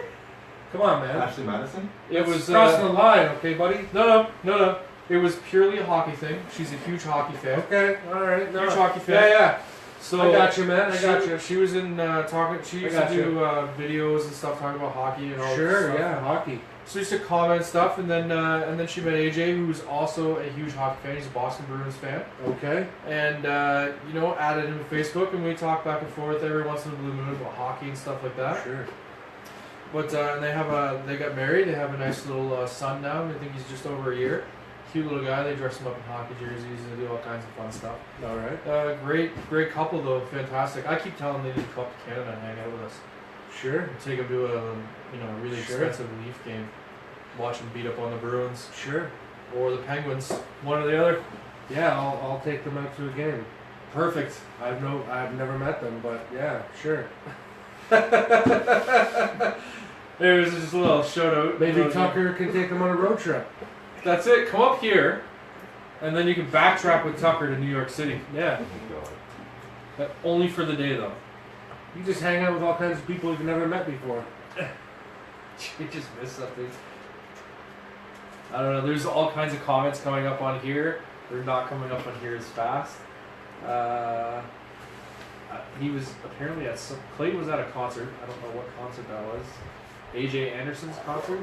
come on, man. Ashley Madison? It was, crossing the line, okay, buddy? no. It was purely a hocky thing. She's a huge hockey fan. Okay, all right. No. Huge hockey fan. Yeah. So I got you, man. I got she, you. She was in talking. She I used got to do videos and stuff talking about hockey and all. Sure, this stuff. yeah, hockey. So used to comment stuff, and then she met AJ, who's also a huge hockey fan. He's a Boston Bruins fan, Okay. and added him to Facebook, and we talk back and forth every once in a blue moon about hockey and stuff like that. Sure. But and they got married. They have a nice little son now. I think he's just over a year. Cute little guy. They dress him up in hockey jerseys and do all kinds of fun stuff. All right. Great couple though. Fantastic. I keep telling them they need to come up to Canada and hang out with us. Sure. Take them to a really Sure. expensive Leaf game. Watch them beat up on the Bruins Sure. or the Penguins. One or the other. Yeah, I'll take them out to a game. Perfect. I've never met them, but yeah, sure. It was just a little shout out. Maybe Tucker can take them on a road trip. That's it. Come up here, and then you can backtrack with Tucker to New York City. Yeah. Oh, God. But only for the day though. You just hang out with all kinds of people you've never met before. You just missed something. I don't know. There's all kinds of comments coming up on here. They're not coming up on here as fast. He was apparently at Clayton was at a concert. I don't know what concert that was. AJ Anderson's concert.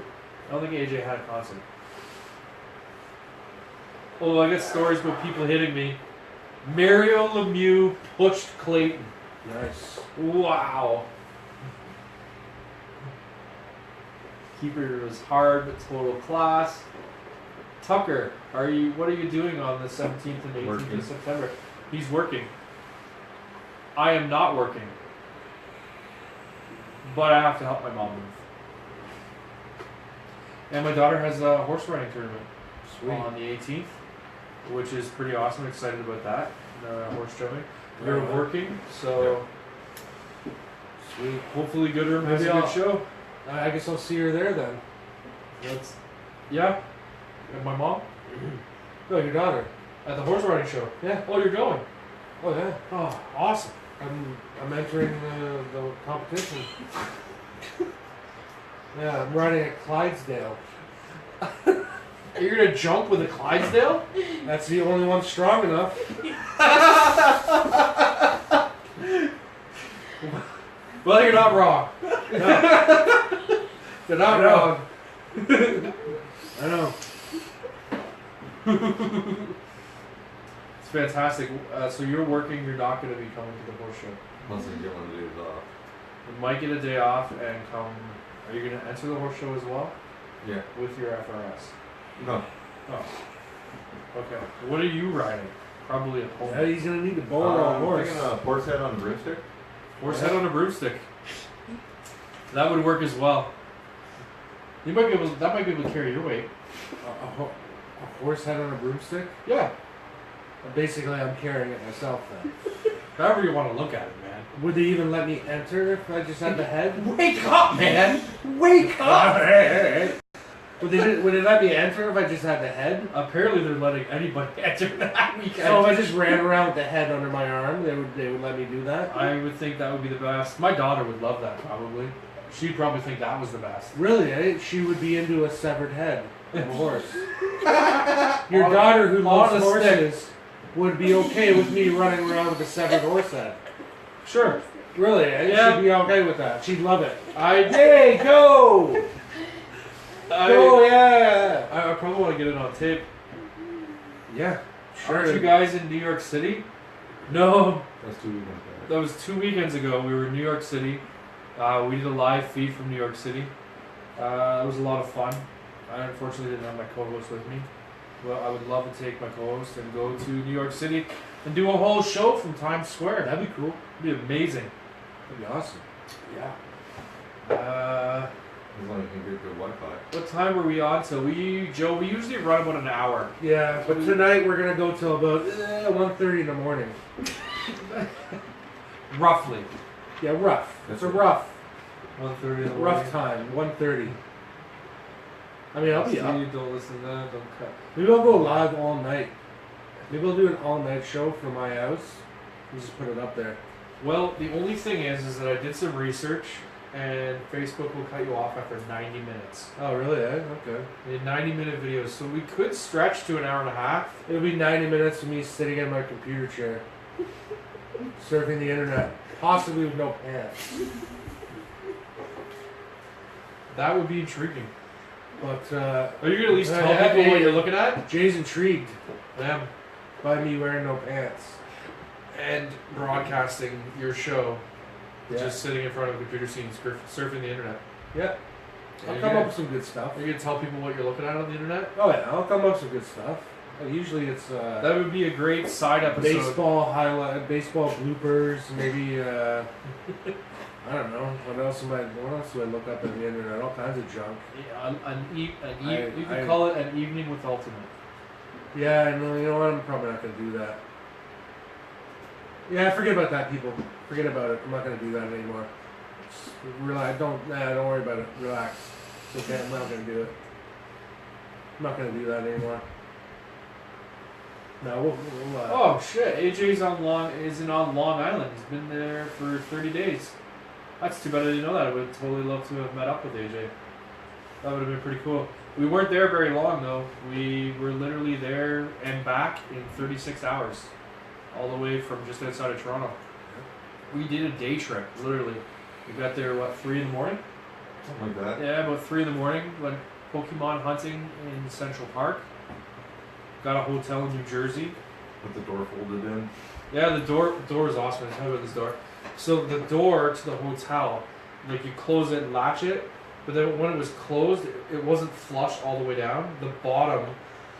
I don't think AJ had a concert. Oh, I got stories about people hitting me. Mario Lemieux pushed Clayton. Nice. Wow. Keeper was hard but total class. Tucker, what are you doing on the 17th and 18th Working. of September? He's working. I am not working. But I have to help my mom move. And my daughter has a horse riding tournament Sweet. on the 18th, which is pretty awesome. Excited about that. Horse jumping. You're Right on. working, so Sweet. hopefully Goodrum has Maybe a good I'll- show. I guess I'll see her there then. Yeah. And my mom No, your daughter. at the horse riding show. Yeah. Oh, you're going. Oh yeah. Oh, awesome. I'm entering the competition. Yeah, I'm riding at Clydesdale. You're gonna jump with a Clydesdale? That's the only one strong enough. Well, you're not wrong. You're not I know. wrong. I know. It's fantastic. So you're working. You're not going to be coming to the horse show. Once I get one of these off. You might get a day off and come. Are you going to enter the horse show as well Yeah. with your FRS? No. Oh. Okay. What are you riding? Probably a pole. Yeah, he's gonna need a bowl or a I'm horse. thinking a horse head on a broomstick. Horse head on a broomstick. That would work as well. You might be able. That might be able to carry your weight. A horse head on a broomstick? Yeah. Basically, I'm carrying it myself then. However you want to look at it, man. Would they even let me enter if I just had the head? Wake up, man! Wake up! Alright. Would they let me enter if I just had the head? Apparently, they're letting anybody enter that weekend. So if I just ran around with the head under my arm, they would let me do that? I would think that would be the best. My daughter would love that, probably. She'd probably think that was the best. Really, eh? She would be into a severed head of a horse. Your daughter who loves on a stick. horses would be okay with me running around with a severed horse head. Sure. Really, eh? Yeah. She'd be okay with that. She'd love it. I Hey, go! Go, yeah! I probably want to get it on tape. Yeah, sure. Aren't you guys in New York City? No. That's 2 weekends back. That was 2 weekends ago. We were in New York City. We did a live feed from New York City. It was a lot of fun. I unfortunately didn't have my co-host with me. Well, I would love to take my co-host and go to New York City and do a whole show from Times Square. That'd be cool. It'd be amazing. That'd be awesome. Yeah. As long as you can get good Wi-Fi. What time were we on till? We usually run about an hour. Yeah, but tonight we're gonna go till about 1:30 in the morning. Roughly. Yeah, rough. That's It's a right. rough, 1:30 in the rough time. 1:30. I mean, I'll be up. Don't listen to that. Don't cut. Maybe I'll go live all night. Maybe I'll do an all-night show from my house and just put it up there. Well, the only thing is that I did some research, and Facebook will cut you off after 90 minutes. Oh, really? Eh? Okay. They had 90-minute videos, so we could stretch to an hour and a half. It'll be 90 minutes of me sitting in my computer chair, surfing the internet, possibly with no pants. That would be intriguing. But Are you gonna at least tell Yeah, people yeah, what yeah. you're looking at? Jay's intrigued I am. by me wearing no pants. And broadcasting your show, Yeah. just sitting in front of a computer screen, surfing the internet. Yeah. I'll You're come gonna- up with some good stuff. Are you gonna tell people what you're looking at on the internet? Oh yeah, I'll come up with some good stuff. Usually it's That would be a great side episode. baseball highlight, baseball bloopers, maybe I don't know. What else do I look up on the internet? All kinds of junk. Yeah, you could call it an evening with Ultimate. Yeah, I know. You know what? I'm probably not gonna do that. Yeah, forget about that, people. Forget about it. I'm not gonna do that anymore. Just relax. Don't worry about it. Relax. It's okay. I'm not gonna do it. I'm not gonna do that anymore. No, we'll Oh shit! AJ's on Long Island. He's been there for 30 days. That's too bad I didn't know that. I would totally love to have met up with AJ. That would have been pretty cool. We weren't there very long though. We were literally there and back in 36 hours, all the way from just outside of Toronto. We did a day trip, literally. We got there 3 in the morning. Something like that. Yeah, about 3 in the morning. Went Pokemon hunting in Central Park. Got a hotel in New Jersey. With the door folded in. Yeah, the door is awesome. Tell me about this door. So the door to the hotel, like you close it and latch it, but then when it was closed, it wasn't flush all the way down. The bottom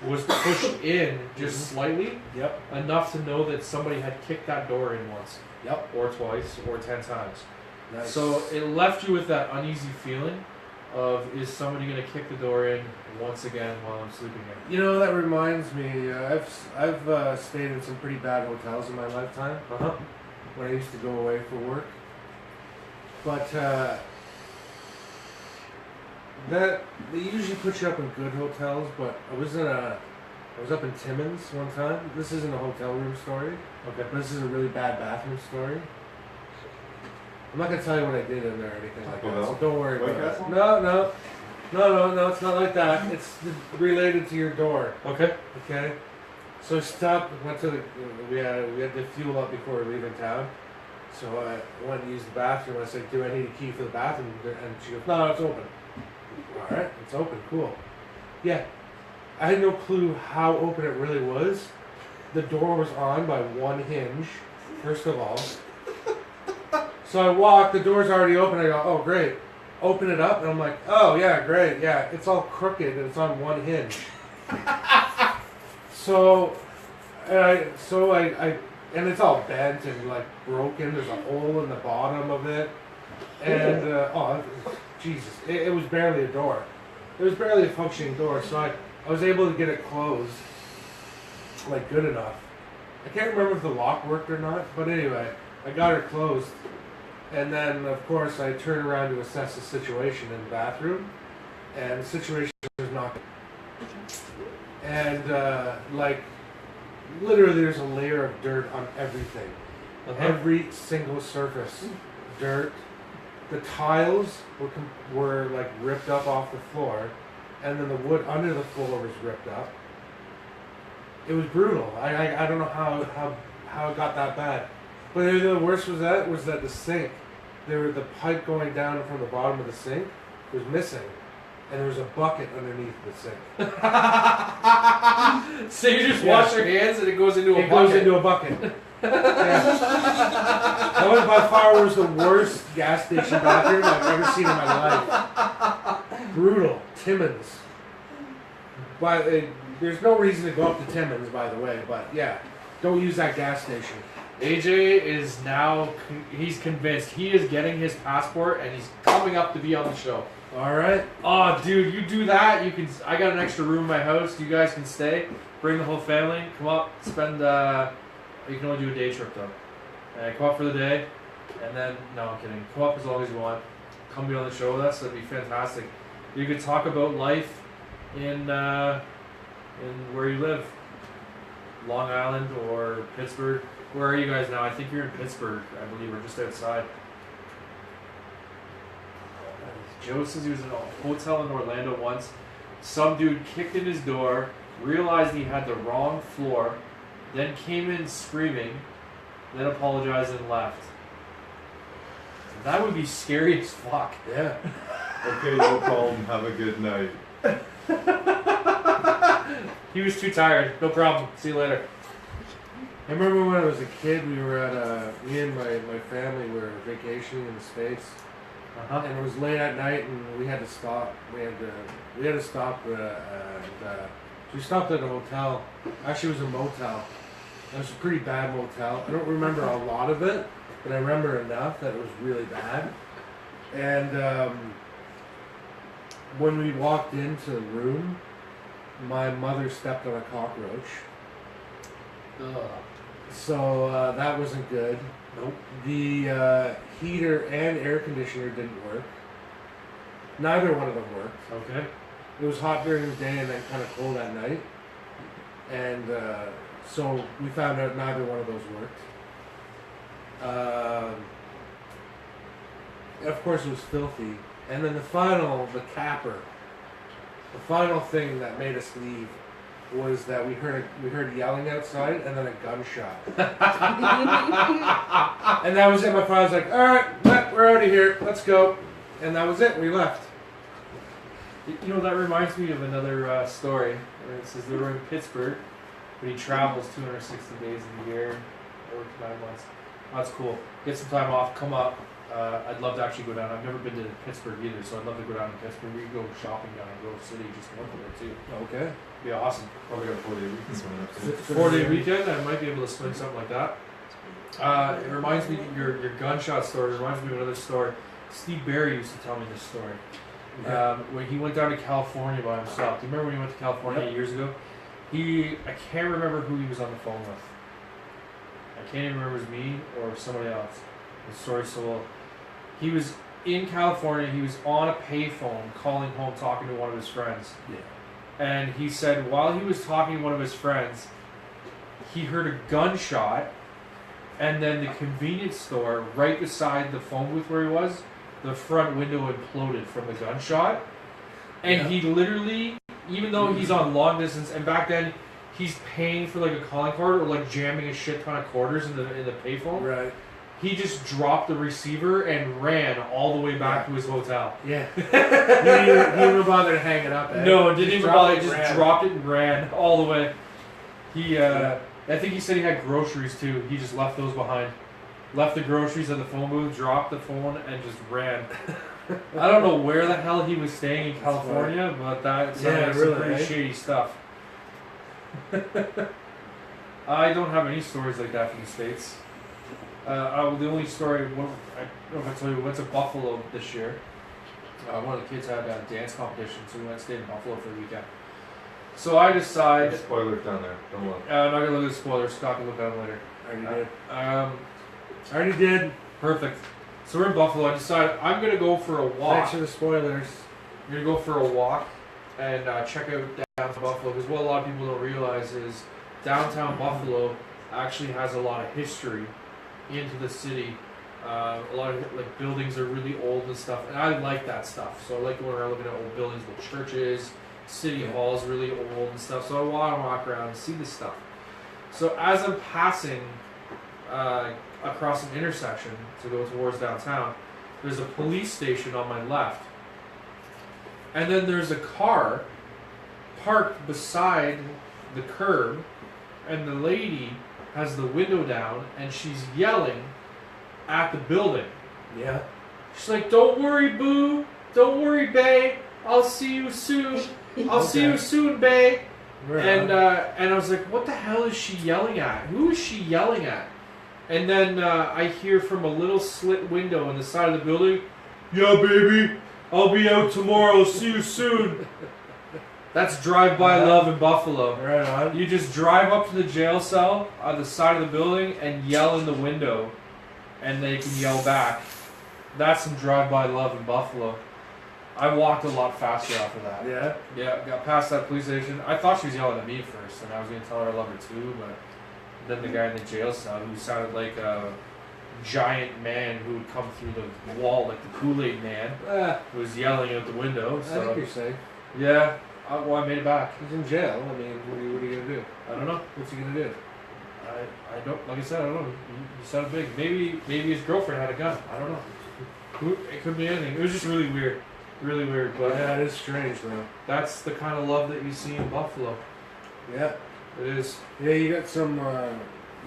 was pushed in just slightly, Yep. enough to know that somebody had kicked that door in once, Yep. or twice, or 10 times. Nice. So it left you with that uneasy feeling of, is somebody going to kick the door in once again while I'm sleeping in? You know, that reminds me. I've stayed in some pretty bad hotels in my lifetime Uh-huh. when I used to go away for work. But that they usually put you up in good hotels. But I was up in Timmins one time. This isn't a hotel room story, Okay. but this is a really bad bathroom story. I'm not gonna tell you what I did in there or anything like that. So don't worry White about Castle? it. No. It's not like that. It's related to your door. Okay. Okay. So I stopped. Went to the. We had to fuel up before we were leaving town. So I went to use the bathroom. I said, "Do I need a key for the bathroom?" And she goes, "No, it's open." All right, it's open. Cool. Yeah. I had no clue how open it really was. The door was on by one hinge. First of all. So I walk. The door's already open. I go, "Oh, great." Open it up, and I'm like, "Oh yeah, great. Yeah, it's all crooked and it's on one hinge." So I and it's all bent and like broken. There's a hole in the bottom of it, and Jesus, it was barely a door. It was barely a functioning door, so I was able to get it closed, like good enough. I can't remember if the lock worked or not, but anyway, I got her closed. And then, of course, I turned around to assess the situation in the bathroom, and the situation was not good. And, like, literally there's a layer of dirt on everything. Every single surface. Dirt. The tiles were like ripped up off the floor, and then the wood under the floor was ripped up. It was brutal. I don't know how it got that bad. But the worst was that the sink, the pipe going down from the bottom of the sink was missing, and there was a bucket underneath the sink. So you just wash your hands and it goes into a bucket. It goes into a bucket. Yeah. That was by far was the worst gas station bathroom I've ever seen in my life. Brutal. Timmins. But there's no reason to go up to Timmins, by the way. But yeah, don't use that gas station. AJ is now, he's convinced. He is getting his passport and he's coming up to be on the show. All right. Oh, dude, you do that. You can. I got an extra room in my house. You guys can stay. Bring the whole family. Come up. Spend. You can only do a day trip though. Come up for the day, and then no, I'm kidding. Come up as long as you want. Come be on the show with us. That'd be fantastic. You could talk about life in where you live, Long Island or Pittsburgh. Where are you guys now? I think you're in Pittsburgh. I believe we're just outside. Joe says he was in a hotel in Orlando once. Some dude kicked in his door, realized he had the wrong floor, then came in screaming, then apologized and left. That would be scary as fuck. Yeah. Okay, no problem. Have a good night. He was too tired. No problem. See you later. I remember when I was a kid, we were at me and my family were vacationing in the States. And it was late at night, and we had to stop. We had to stop, and we stopped at a hotel. Actually, it was a motel. It was a pretty bad motel. I don't remember a lot of it, but I remember enough that it was really bad. And when we walked into the room, my mother stepped on a cockroach. Ugh. So that wasn't good. Nope. The heater and air conditioner didn't work. Neither one of them worked. Okay. It was hot during the day and then kind of cold at night. And so we found out neither one of those worked. Of course, it was filthy. And then the final thing that made us leave was that we heard yelling outside and then a gunshot. And that was it. My father was like, all right, we're out of here. Let's go. And that was it. We left. You know, that reminds me of another story. Where it says they were in Pittsburgh, but he travels 260 days in the year, or 9 months. Oh, that's cool. Get some time off, come up. I'd love to actually go down. I've never been to Pittsburgh either, so I'd love to go down to Pittsburgh. We could go shopping down in Grove City, just north of there too. Okay. Be awesome. Probably got 4 day weekends coming up. too. 4-day weekend, I might be able to swing something like that. It reminds me, your gunshot story reminds me of another story. Steve Barry used to tell me this story. When he went down to California by himself. Do you remember when he went to California years ago? I can't remember who he was on the phone with. I can't even remember if it was me or somebody else. The story's so old. He was in California, he was on a payphone calling home talking to one of his friends. Yeah. And he said while he was talking to one of his friends, he heard a gunshot, and then the convenience store right beside the phone booth where he was, the front window imploded from the gunshot. And he literally, even though he's on long distance, and back then he's paying for like a calling card or like jamming a shit ton of quarters in the payphone. Right. He just dropped the receiver and ran all the way back to his hotel. Yeah. He didn't even bother to hang it up. No, didn't even bother. Just ran. dropped it and ran all the way. He, I think he said he had groceries too. He just left those behind. Left the groceries at the phone booth, dropped the phone, and just ran. I don't know where the hell he was staying in California, but that sounds like some pretty shady stuff. I don't have any stories like that from the States. The only story, I don't know if I told you, we went to Buffalo this year. one of the kids had a dance competition, so we went and stayed in Buffalo for the weekend. So I decide. There's spoilers down there. Don't look. I'm not gonna look at the spoilers. Scott can look at them later. I already did. I Already did. perfect. So we're in Buffalo. I decided I'm gonna go for a walk. Thanks for the spoilers. I'm gonna go for a walk and check out downtown Buffalo, because what a lot of people don't realize is downtown Buffalo actually has a lot of history into the city. A lot of like buildings are really old and stuff, and I like that stuff. So I like going around looking at old buildings, old churches, city halls really old and stuff. So I want to walk around and see this stuff. So as I'm passing across an intersection to go towards downtown, there's a police station on my left. And then there's a car parked beside the curb, and the lady has the window down and she's yelling at the building. Yeah. She's like, "Don't worry, boo. Don't worry, bae. I'll see you soon. I'll see you soon, bae." Right And on. and I was like, "What the hell is she yelling at? Who is she yelling at?" And then I hear from a little slit window in the side of the building, "Yeah, baby, I'll be out tomorrow. See you soon." That's drive-by love in Buffalo. Right on. You just drive up to the jail cell on the side of the building and yell in the window, and they can yell back. That's some drive-by love in Buffalo. I walked a lot faster after that. Yeah. Yeah, got past that police station. I thought she was yelling at me first, and I was going to tell her I love her too, but then the guy in the jail cell, who sounded like a giant man who would come through the wall like the Kool-Aid man, was yelling out the window. I think So you're safe. yeah, well, I made it back. He's in jail. I mean, what are you gonna do? I don't know. What's he gonna do? I don't, like I said, I don't know. He sounded big. Maybe his girlfriend had a gun. I don't know. It could be anything. It was just really weird. Really weird. But Yeah, it is strange though. that's the kind of love that you see in Buffalo. Yeah. It is. Yeah, you got some.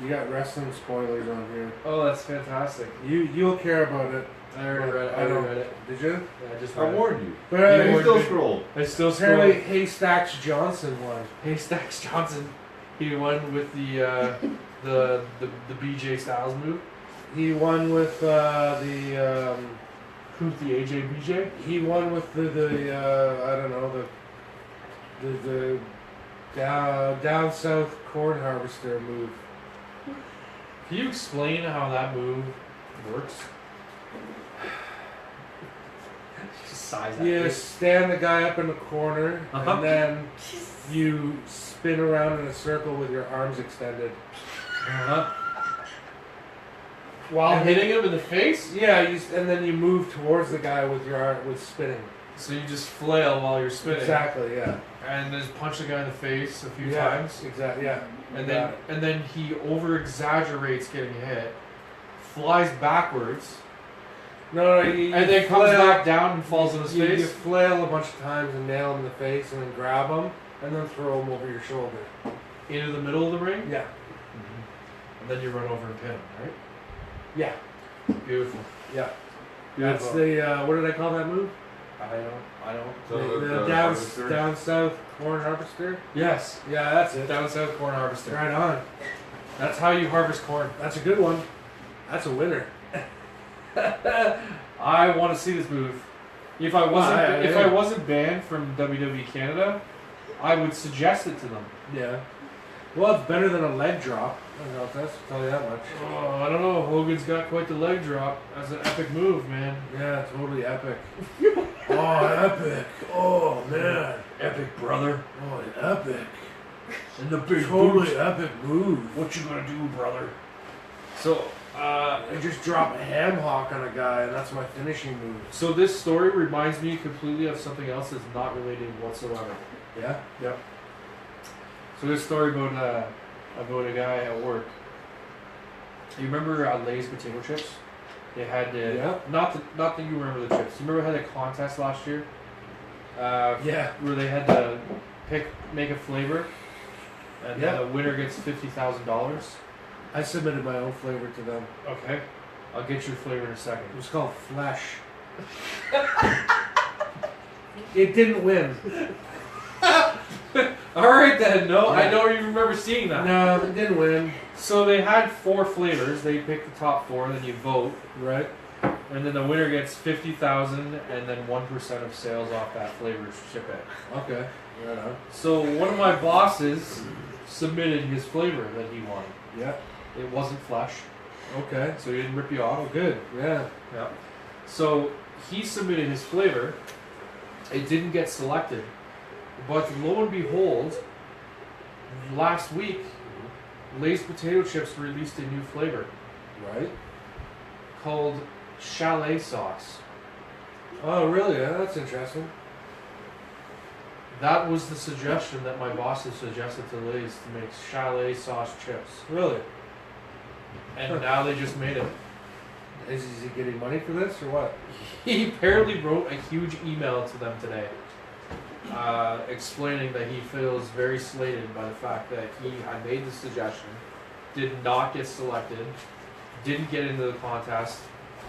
You got wrestling spoilers on here. Oh, that's fantastic. You'll care about it. I already read it. I I don't- already read it. Did you? Yeah, I just I read it. warned you. But You You warned still me. scroll. I still apparently scroll. Haystacks Johnson won. Haystacks Johnson. He won with the BJ Styles move. He won with Who's the AJ BJ? he won with the I don't know the down south corn harvester move. Can you explain how that move works? Just size that. You stand the guy up in the corner, Uh-huh. and then you spin around in a circle with your arms extended. Uh-huh. While And hitting him in the face? Yeah, and then you move towards the guy with your arm with spinning. So you just flail while you're spinning. Exactly. Yeah. And just punch the guy in the face a few Yeah. times. Exactly. Yeah. And You then got it. and then he over exaggerates getting hit, flies backwards, No, you and then comes flail- back down and falls on his You face. flail a bunch of times and nail him in the face, and then grab him, and then throw him over your shoulder. Into the middle of the ring, Yeah. and then you run over and pin him, right? Yeah. Beautiful. Yeah. That's Beautiful. the what did I call that move? I don't. So the the down harvester? down south corn harvester. Yes. Yeah, that's it. Down south corn harvester. Right on. That's how you harvest corn. That's a good one. That's a winner. I want to see this move. If I wasn't yeah. I wasn't banned from WWE Canada, I would suggest it to them. Yeah. Well, it's better than a leg drop. I'll tell you that much. Oh, I don't know. Hogan's got quite the leg drop as an epic move, man. Yeah, totally epic. Oh, epic. Oh, man. Epic, brother. Oh, epic. And the big Totally epic move. What you gonna do, brother? So, I just drop a ham hock on a guy, and that's my finishing move. so this story reminds me completely of something else that's not related whatsoever. Yeah? Yep. So this story about a guy at work. You remember Lay's potato chips? They had the Yeah. not that you remember the chips. You remember they had a contest last year? Yeah. Where they had to make a flavor, and Yeah. the winner gets $50,000. I submitted my own flavor to them. Okay, I'll get your flavor in a second. It was called Flesh. It didn't win. All right then. No, I Yeah. don't even remember seeing that. No, it didn't win. So they had 4 flavors. They picked the top 4, then you vote. Right? And then the winner gets 50,000, and then 1% of sales off that flavor ship it. Okay. Right on. So one of my bosses submitted his flavor that he wanted. Yeah. It wasn't flesh, Okay. so he didn't rip you off. Oh, good. Yeah. Yeah. So he submitted his flavor. It didn't get selected, but lo and behold, last week, Lay's potato chips released a new flavor Right. called chalet sauce. Oh, really? Yeah, that's interesting. That was the suggestion that my bosses suggested to Lay's to make chalet sauce chips, Really? and now they just made it. Is he getting money for this or what? He apparently wrote a huge email to them today, explaining that he feels very slated by the fact that he had made the suggestion, did not get selected, didn't get into the contest,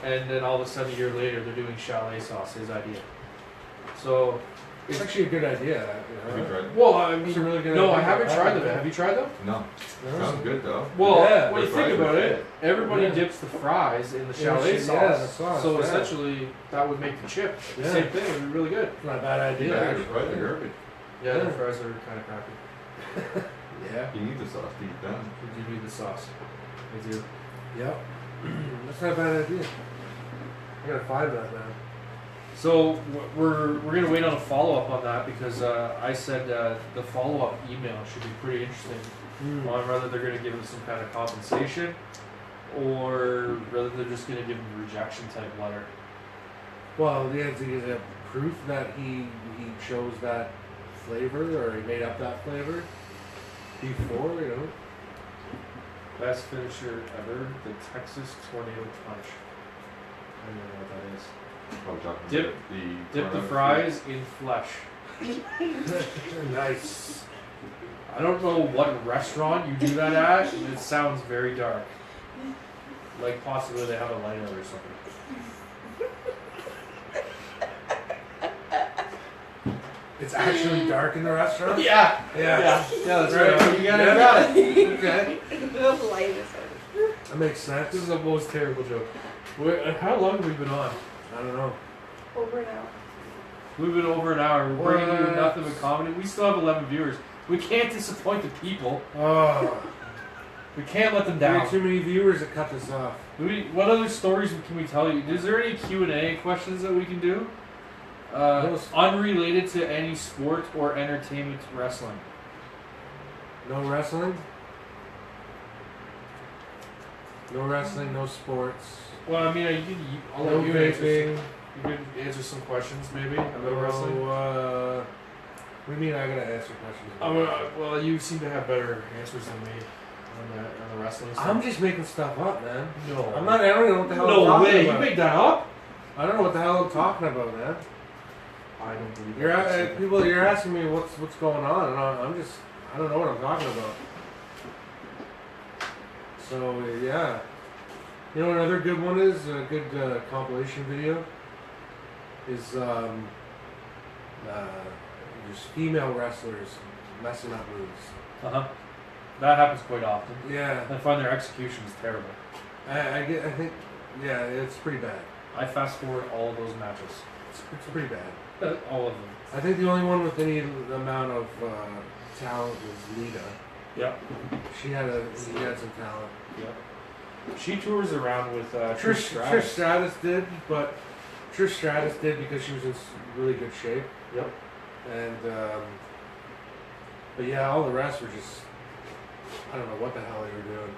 and then all of a sudden a year later they're doing chalet sauce, his idea. So, It's actually a good idea. Have you tried? well, I It's mean, a really good no, I idea. haven't tried them. Have you tried them? No. No. Sounds good though. Well, Yeah, when you the think fries about are it, good. everybody Yeah. dips the fries in the Yeah, chalet sauce. yeah, the sauce, So yeah. essentially, that would make the chip. Yeah. Same thing. It would be really good. It's not a bad idea. Yeah, actually. the fries are garbage. Yeah, the Yeah. fries are kind of crappy. Yeah. You need the sauce to eat them. We do need the sauce. We do. Yep. That's not a bad idea. I gotta find that now. So we're gonna wait on a follow up on that because I said the follow up email should be pretty interesting on whether they're gonna give him some kind of compensation or whether they're just gonna give him a rejection type letter. Well, yeah, is it proof that he chose that flavor or he made up that flavor before, you know? Best finisher ever, the Texas Tornado Punch. I don't know what that is. Probably talking Dip- about the Dip the tornado fries in flesh. Nice. I don't know what restaurant you do that at. And it sounds very dark. Like possibly they have a light out or something. It's actually dark in the restaurant? Yeah. Yeah. That's Right. right. You got it. Yeah. Got it. Okay. The light is on. That makes sense. This is the most terrible joke. How long have we been on? I don't know. Over now. We've been over an hour. We're bringing you What? nothing but comedy. We still have 11 viewers. We can't disappoint the people. Oh. We can't let them Way down. too many viewers to cut this off. What other stories can we tell you? Is there any Q&A questions that we can do? Unrelated to any sport or entertainment wrestling. No wrestling? No wrestling, no sports. Well, I mean, I'll No let you answer. vaping. You could answer some questions, maybe, about wrestling. What do you mean I gotta answer questions? Well, you seem to have better answers than me on the wrestling stuff. I'm just making stuff up, man. No. I'm not. I don't know what the hell I'm No talking way. You about. made that up? I don't know what the hell I'm talking about, man. I don't believe You're that. people. You're asking me what's going on, and I'm just. I don't know what I'm talking about. So yeah, you know another good one is a good compilation video. Is there's female wrestlers messing up moves. Uh-huh. That happens quite often. Yeah, I find their execution is terrible. I think yeah, it's pretty bad. I fast forward all of those matches. It's pretty bad. All of them. I think the only one with any amount of talent was Lita. Yep. She had some talent. Yep. She tours around with Trish Stratus did, but Trish Stratus did because she was in really good shape. Yep. And but yeah, all the rest were just I don't know what the hell they were doing.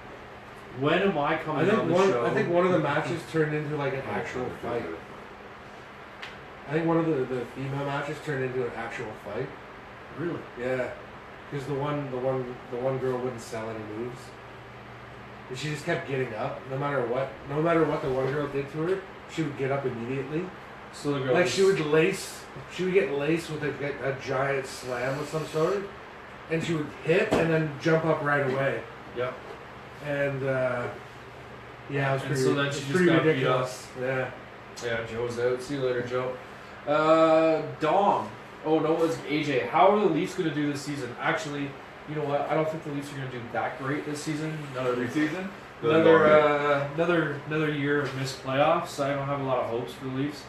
When am I coming on the show? I think one of the matches turned into like an actual fight. I think one of the female matches turned into an actual fight. Really? Yeah, because the one girl wouldn't sell any moves, and she just kept getting up. No matter what the one girl did to her, she would get up immediately. So the girl Like was- she would get laced with a giant slam of some sort, and she would hit and then jump up right away. Yep. And yeah, it was And pretty, so then it she was just pretty got beat ridiculous. Yeah. Yeah, Joe's out. See you later, Joe. Dom. Oh no, it's AJ. How are the Leafs going to do this season? Actually, you know what? I don't think the Leafs are going to do that great this season. Not every season? Another year of missed playoffs. I don't have a lot of hopes for the Leafs.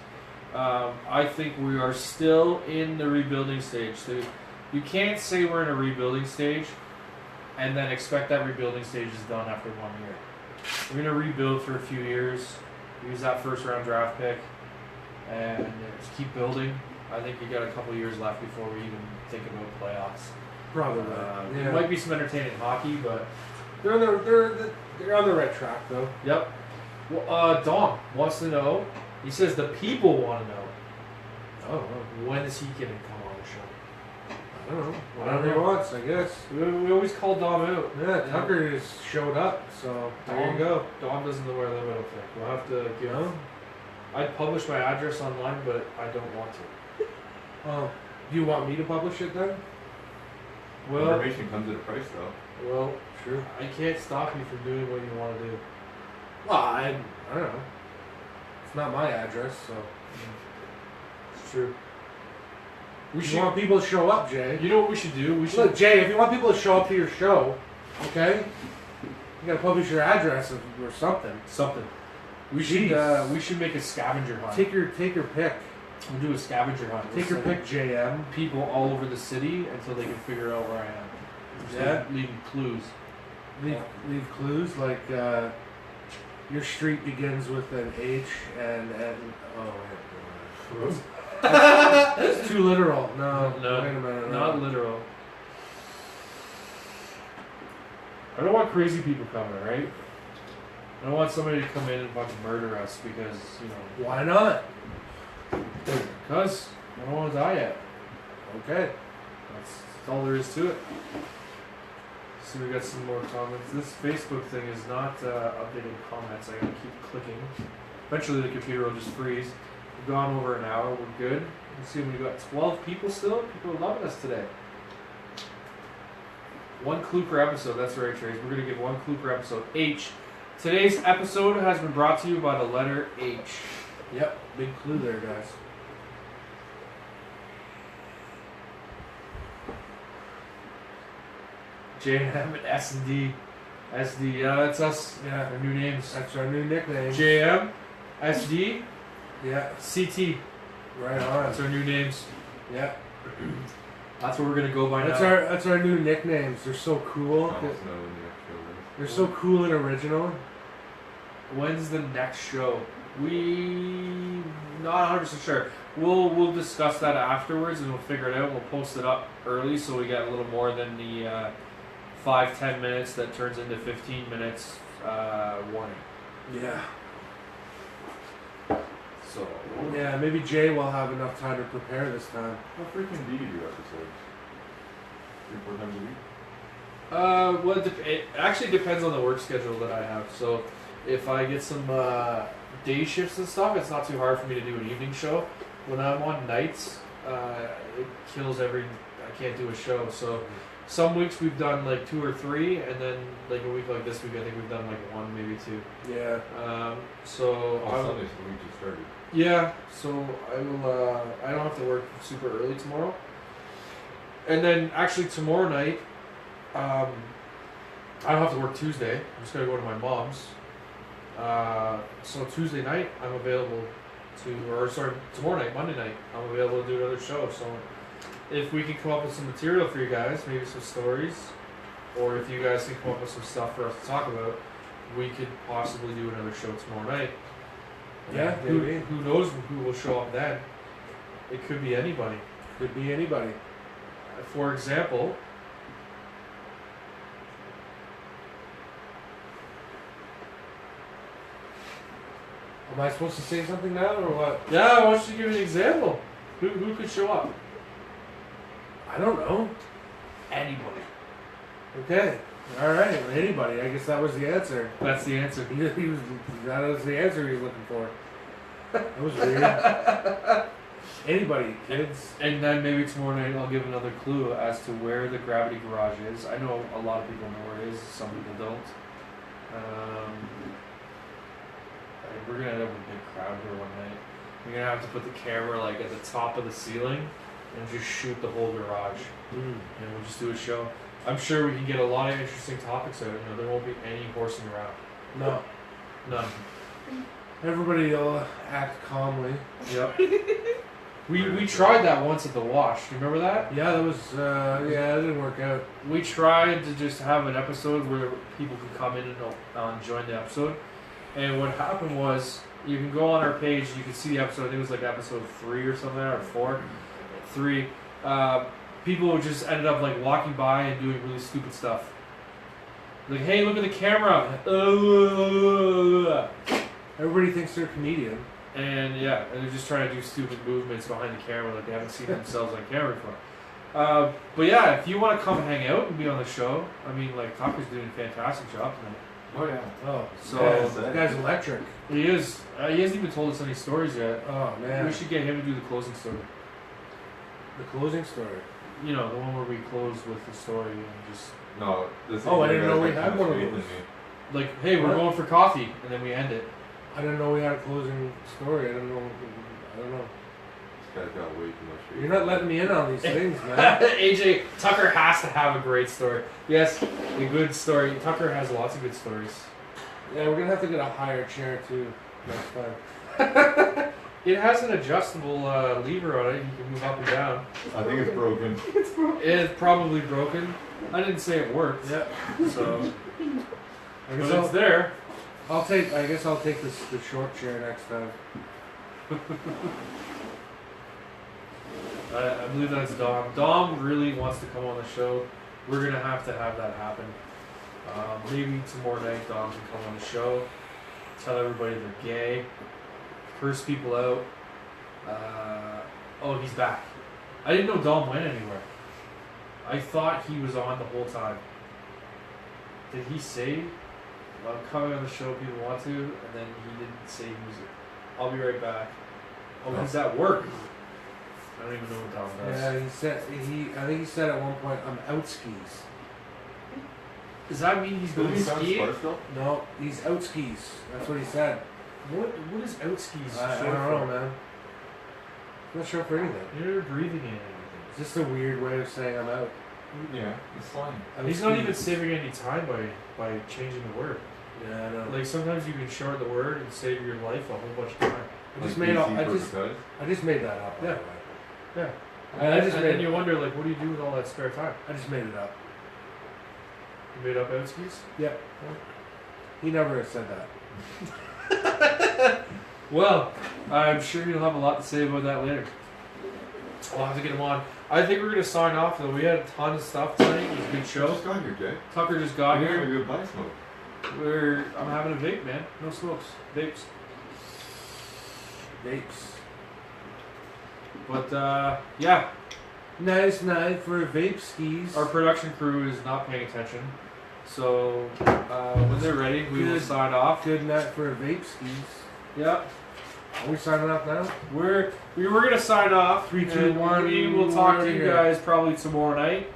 I think we are still in the rebuilding stage. So you can't say we're in a rebuilding stage and then expect that rebuilding stage is done after 1 year. We're gonna rebuild for a few years, use that first round draft pick, and just keep building. I think we got a couple years left before we even think about playoffs. Probably. There might be some entertaining hockey, but They're on the right track though. yep. Well, Dom wants to know. He says the people want to know. Oh, When is he gonna come on the show? I don't know. Whatever he wants, I guess. We always call Dom out. Yeah, Tucker just showed up, so there you go. Dom doesn't know where I live. I don't think. We'll have to give. No? I'd publish my address online, but I don't want to. Oh, do you want me to publish it then? Well, Information comes at a price, though. well, Sure. I can't stop you from doing what you want to do. Well, I don't know. It's not my address, so. It's true. We You should. want people to show up, Jay? You know what we should do? We should. Look, Jay, if you want people to show up to your show, okay, you gotta publish your address or something. Something. We Jeez. should. We should make a scavenger hunt. Take your pick. We'll do a scavenger hunt. Take your We'll pick, JM. send people all over the city until they can figure out where I am. Just Yeah. leaving clues. Leave clues like your street begins with an H and oh wait. It's too literal. No, No, wait a minute. Not literal. I don't want crazy people coming, right? I don't want somebody to come in and fucking murder us because, you know. Why not? Because I don't want to die yet. Okay. That's all there is to it. So we got some more comments. This Facebook thing is not updating comments. I gotta keep clicking. Eventually the computer will just freeze. We've gone over an hour. We're good. Let's see, we got 12 people still. People are loving us today. One clue per episode. That's right, Trace. We're gonna give one clue per episode. H. Today's episode has been brought to you by the letter H. Yep. Big clue there, guys. J&M and S&D. SD, yeah, that's us. Yeah. Our new names. That's our new nickname. JM, SD, Yeah. CT. Right on. That's our new names. Yeah. That's what we're gonna go by now. That's our new nicknames. They're so cool. I almost know when the actual is. They're so cool and original. When's the next show? We not 100% sure. We'll discuss that afterwards and we'll figure it out. We'll post it up early so we get a little more than the 5-10 minutes that turns into 15 minutes warning. Yeah. So Yeah, maybe Jay will have enough time to prepare this time. How frequent do you do episodes? 3-4 times a week? well, it actually depends on the work schedule that I have. So if I get some day shifts and stuff, it's not too hard for me to do an evening show. When I'm on nights, it kills I can't do a show. So some weeks we've done like 2 or 3, and then like a week like this week, I think we've done like 1, maybe 2. Yeah. So Oh, Sunday's the week just started. yeah, so I will. I don't have to work super early tomorrow. And then actually tomorrow night, I don't have to work Tuesday. I'm just gonna go to my mom's. So Tuesday night I'm available tomorrow night, Monday night, I'm available to do another show. So if we can come up with some material for you guys, maybe some stories, or if you guys can come up with some stuff for us to talk about, we could possibly do another show tomorrow night. Yeah, maybe. Who knows who will show up then? It could be anybody. Could be anybody. For example, Am I supposed to say something now or what? yeah, I want you to give an example. Who could show up? I don't know. Anybody. Okay. All right. Anybody. I guess that was the answer. That's the answer. That was the answer he was looking for. That was weird. Anybody, kids. And then maybe tomorrow night I'll give another clue as to where the Gravity Garage is. I know a lot of people know where it is, some people don't. We're gonna have a big crowd here one night. We're gonna have to put the camera like at the top of the ceiling and just shoot the whole garage. And we'll just do a show. I'm sure we can get a lot of interesting topics out. You know, there won't be any horsing around. No. None. Everybody act calmly. Yep. We tried that once at the wash. Do you remember that? Yeah, that was yeah, it didn't work out. We tried to just have an episode where people could come in and join the episode. And what happened was, you can go on our page, you can see the episode. I think it was like episode 3 or something, or 4. 3. People just ended up like walking by and doing really stupid stuff. Like, hey, look at the camera. Everybody thinks they're a comedian. And yeah, and they're just trying to do stupid movements behind the camera like they haven't seen themselves on camera before. But yeah, if you want to come hang out and be on the show, I mean, like, Tucker's doing a fantastic job tonight. Oh yeah. Oh, So yeah, that guy's electric. he is. He hasn't even told us any stories yet. Oh man, We should get him to do the closing story. the closing story. You know, the one where we close with the story and just No, this Oh, I you didn't guys know we got had too one much of faith in those. me. like, hey, we're What? going for coffee, and then we end it. I didn't know we had a closing story. I don't know. This guy's got way too much faith. You're not letting me in on these things, man. AJ Tucker has to have a great story. Yes, a good story. Tucker has lots of good stories. Yeah, we're gonna have to get a higher chair too next time. It has an adjustable lever on it. You can move up and down. I think it's broken. It's probably broken. I didn't say it worked. Yeah. So, I guess but it's there. I guess I'll take the short chair next time. I believe that's Dom. Dom really wants to come on the show. We're gonna have to have that happen. Maybe tomorrow night Dom can come on the show, tell everybody they're gay, curse people out. Oh, he's back. I didn't know Dom went anywhere. I thought he was on the whole time. Did he say, I'm coming on the show, people want to, and then he didn't say he was, I'll be right back. Oh, he's at work. I don't even know what Dom does. Yeah, I think he said at one point, I'm out skis. Does that mean he's going skiing? No, he's out skis. That's what he said. What is out skis? I don't know, man. I'm not sure for anything. You're breathing in anything. It's just a weird way of saying I'm out. Yeah, it's fine. Out He's not skis. even saving any time by changing the word. Yeah, I know. Like, sometimes you can shorten the word and save your life a whole bunch of time. I just Like made BC I for just because. I just made that up. By Yeah. the way. Yeah. I just and made then you wonder, like, what do you do with all that spare time? I just made it up. You made up out skis? Yeah. He never said that. Well, I'm sure you'll have a lot to say about that later. I'll have to get him on. I think we're going to sign off, though. We had a ton of stuff tonight. It was a good show. Just got here, Jay. Tucker just got You're here. having a good bite smoke. I'm having a vape, man. No smokes. Vapes. Vapes. But, yeah. Nice night for vape skis. Our production crew is not paying attention. So, when they're ready, we will Good. sign off. Good night for vape skis. Yep. Are we signing off now? We were gonna sign off. 3, 2, 1, We will talk we're to you here. guys probably tomorrow night.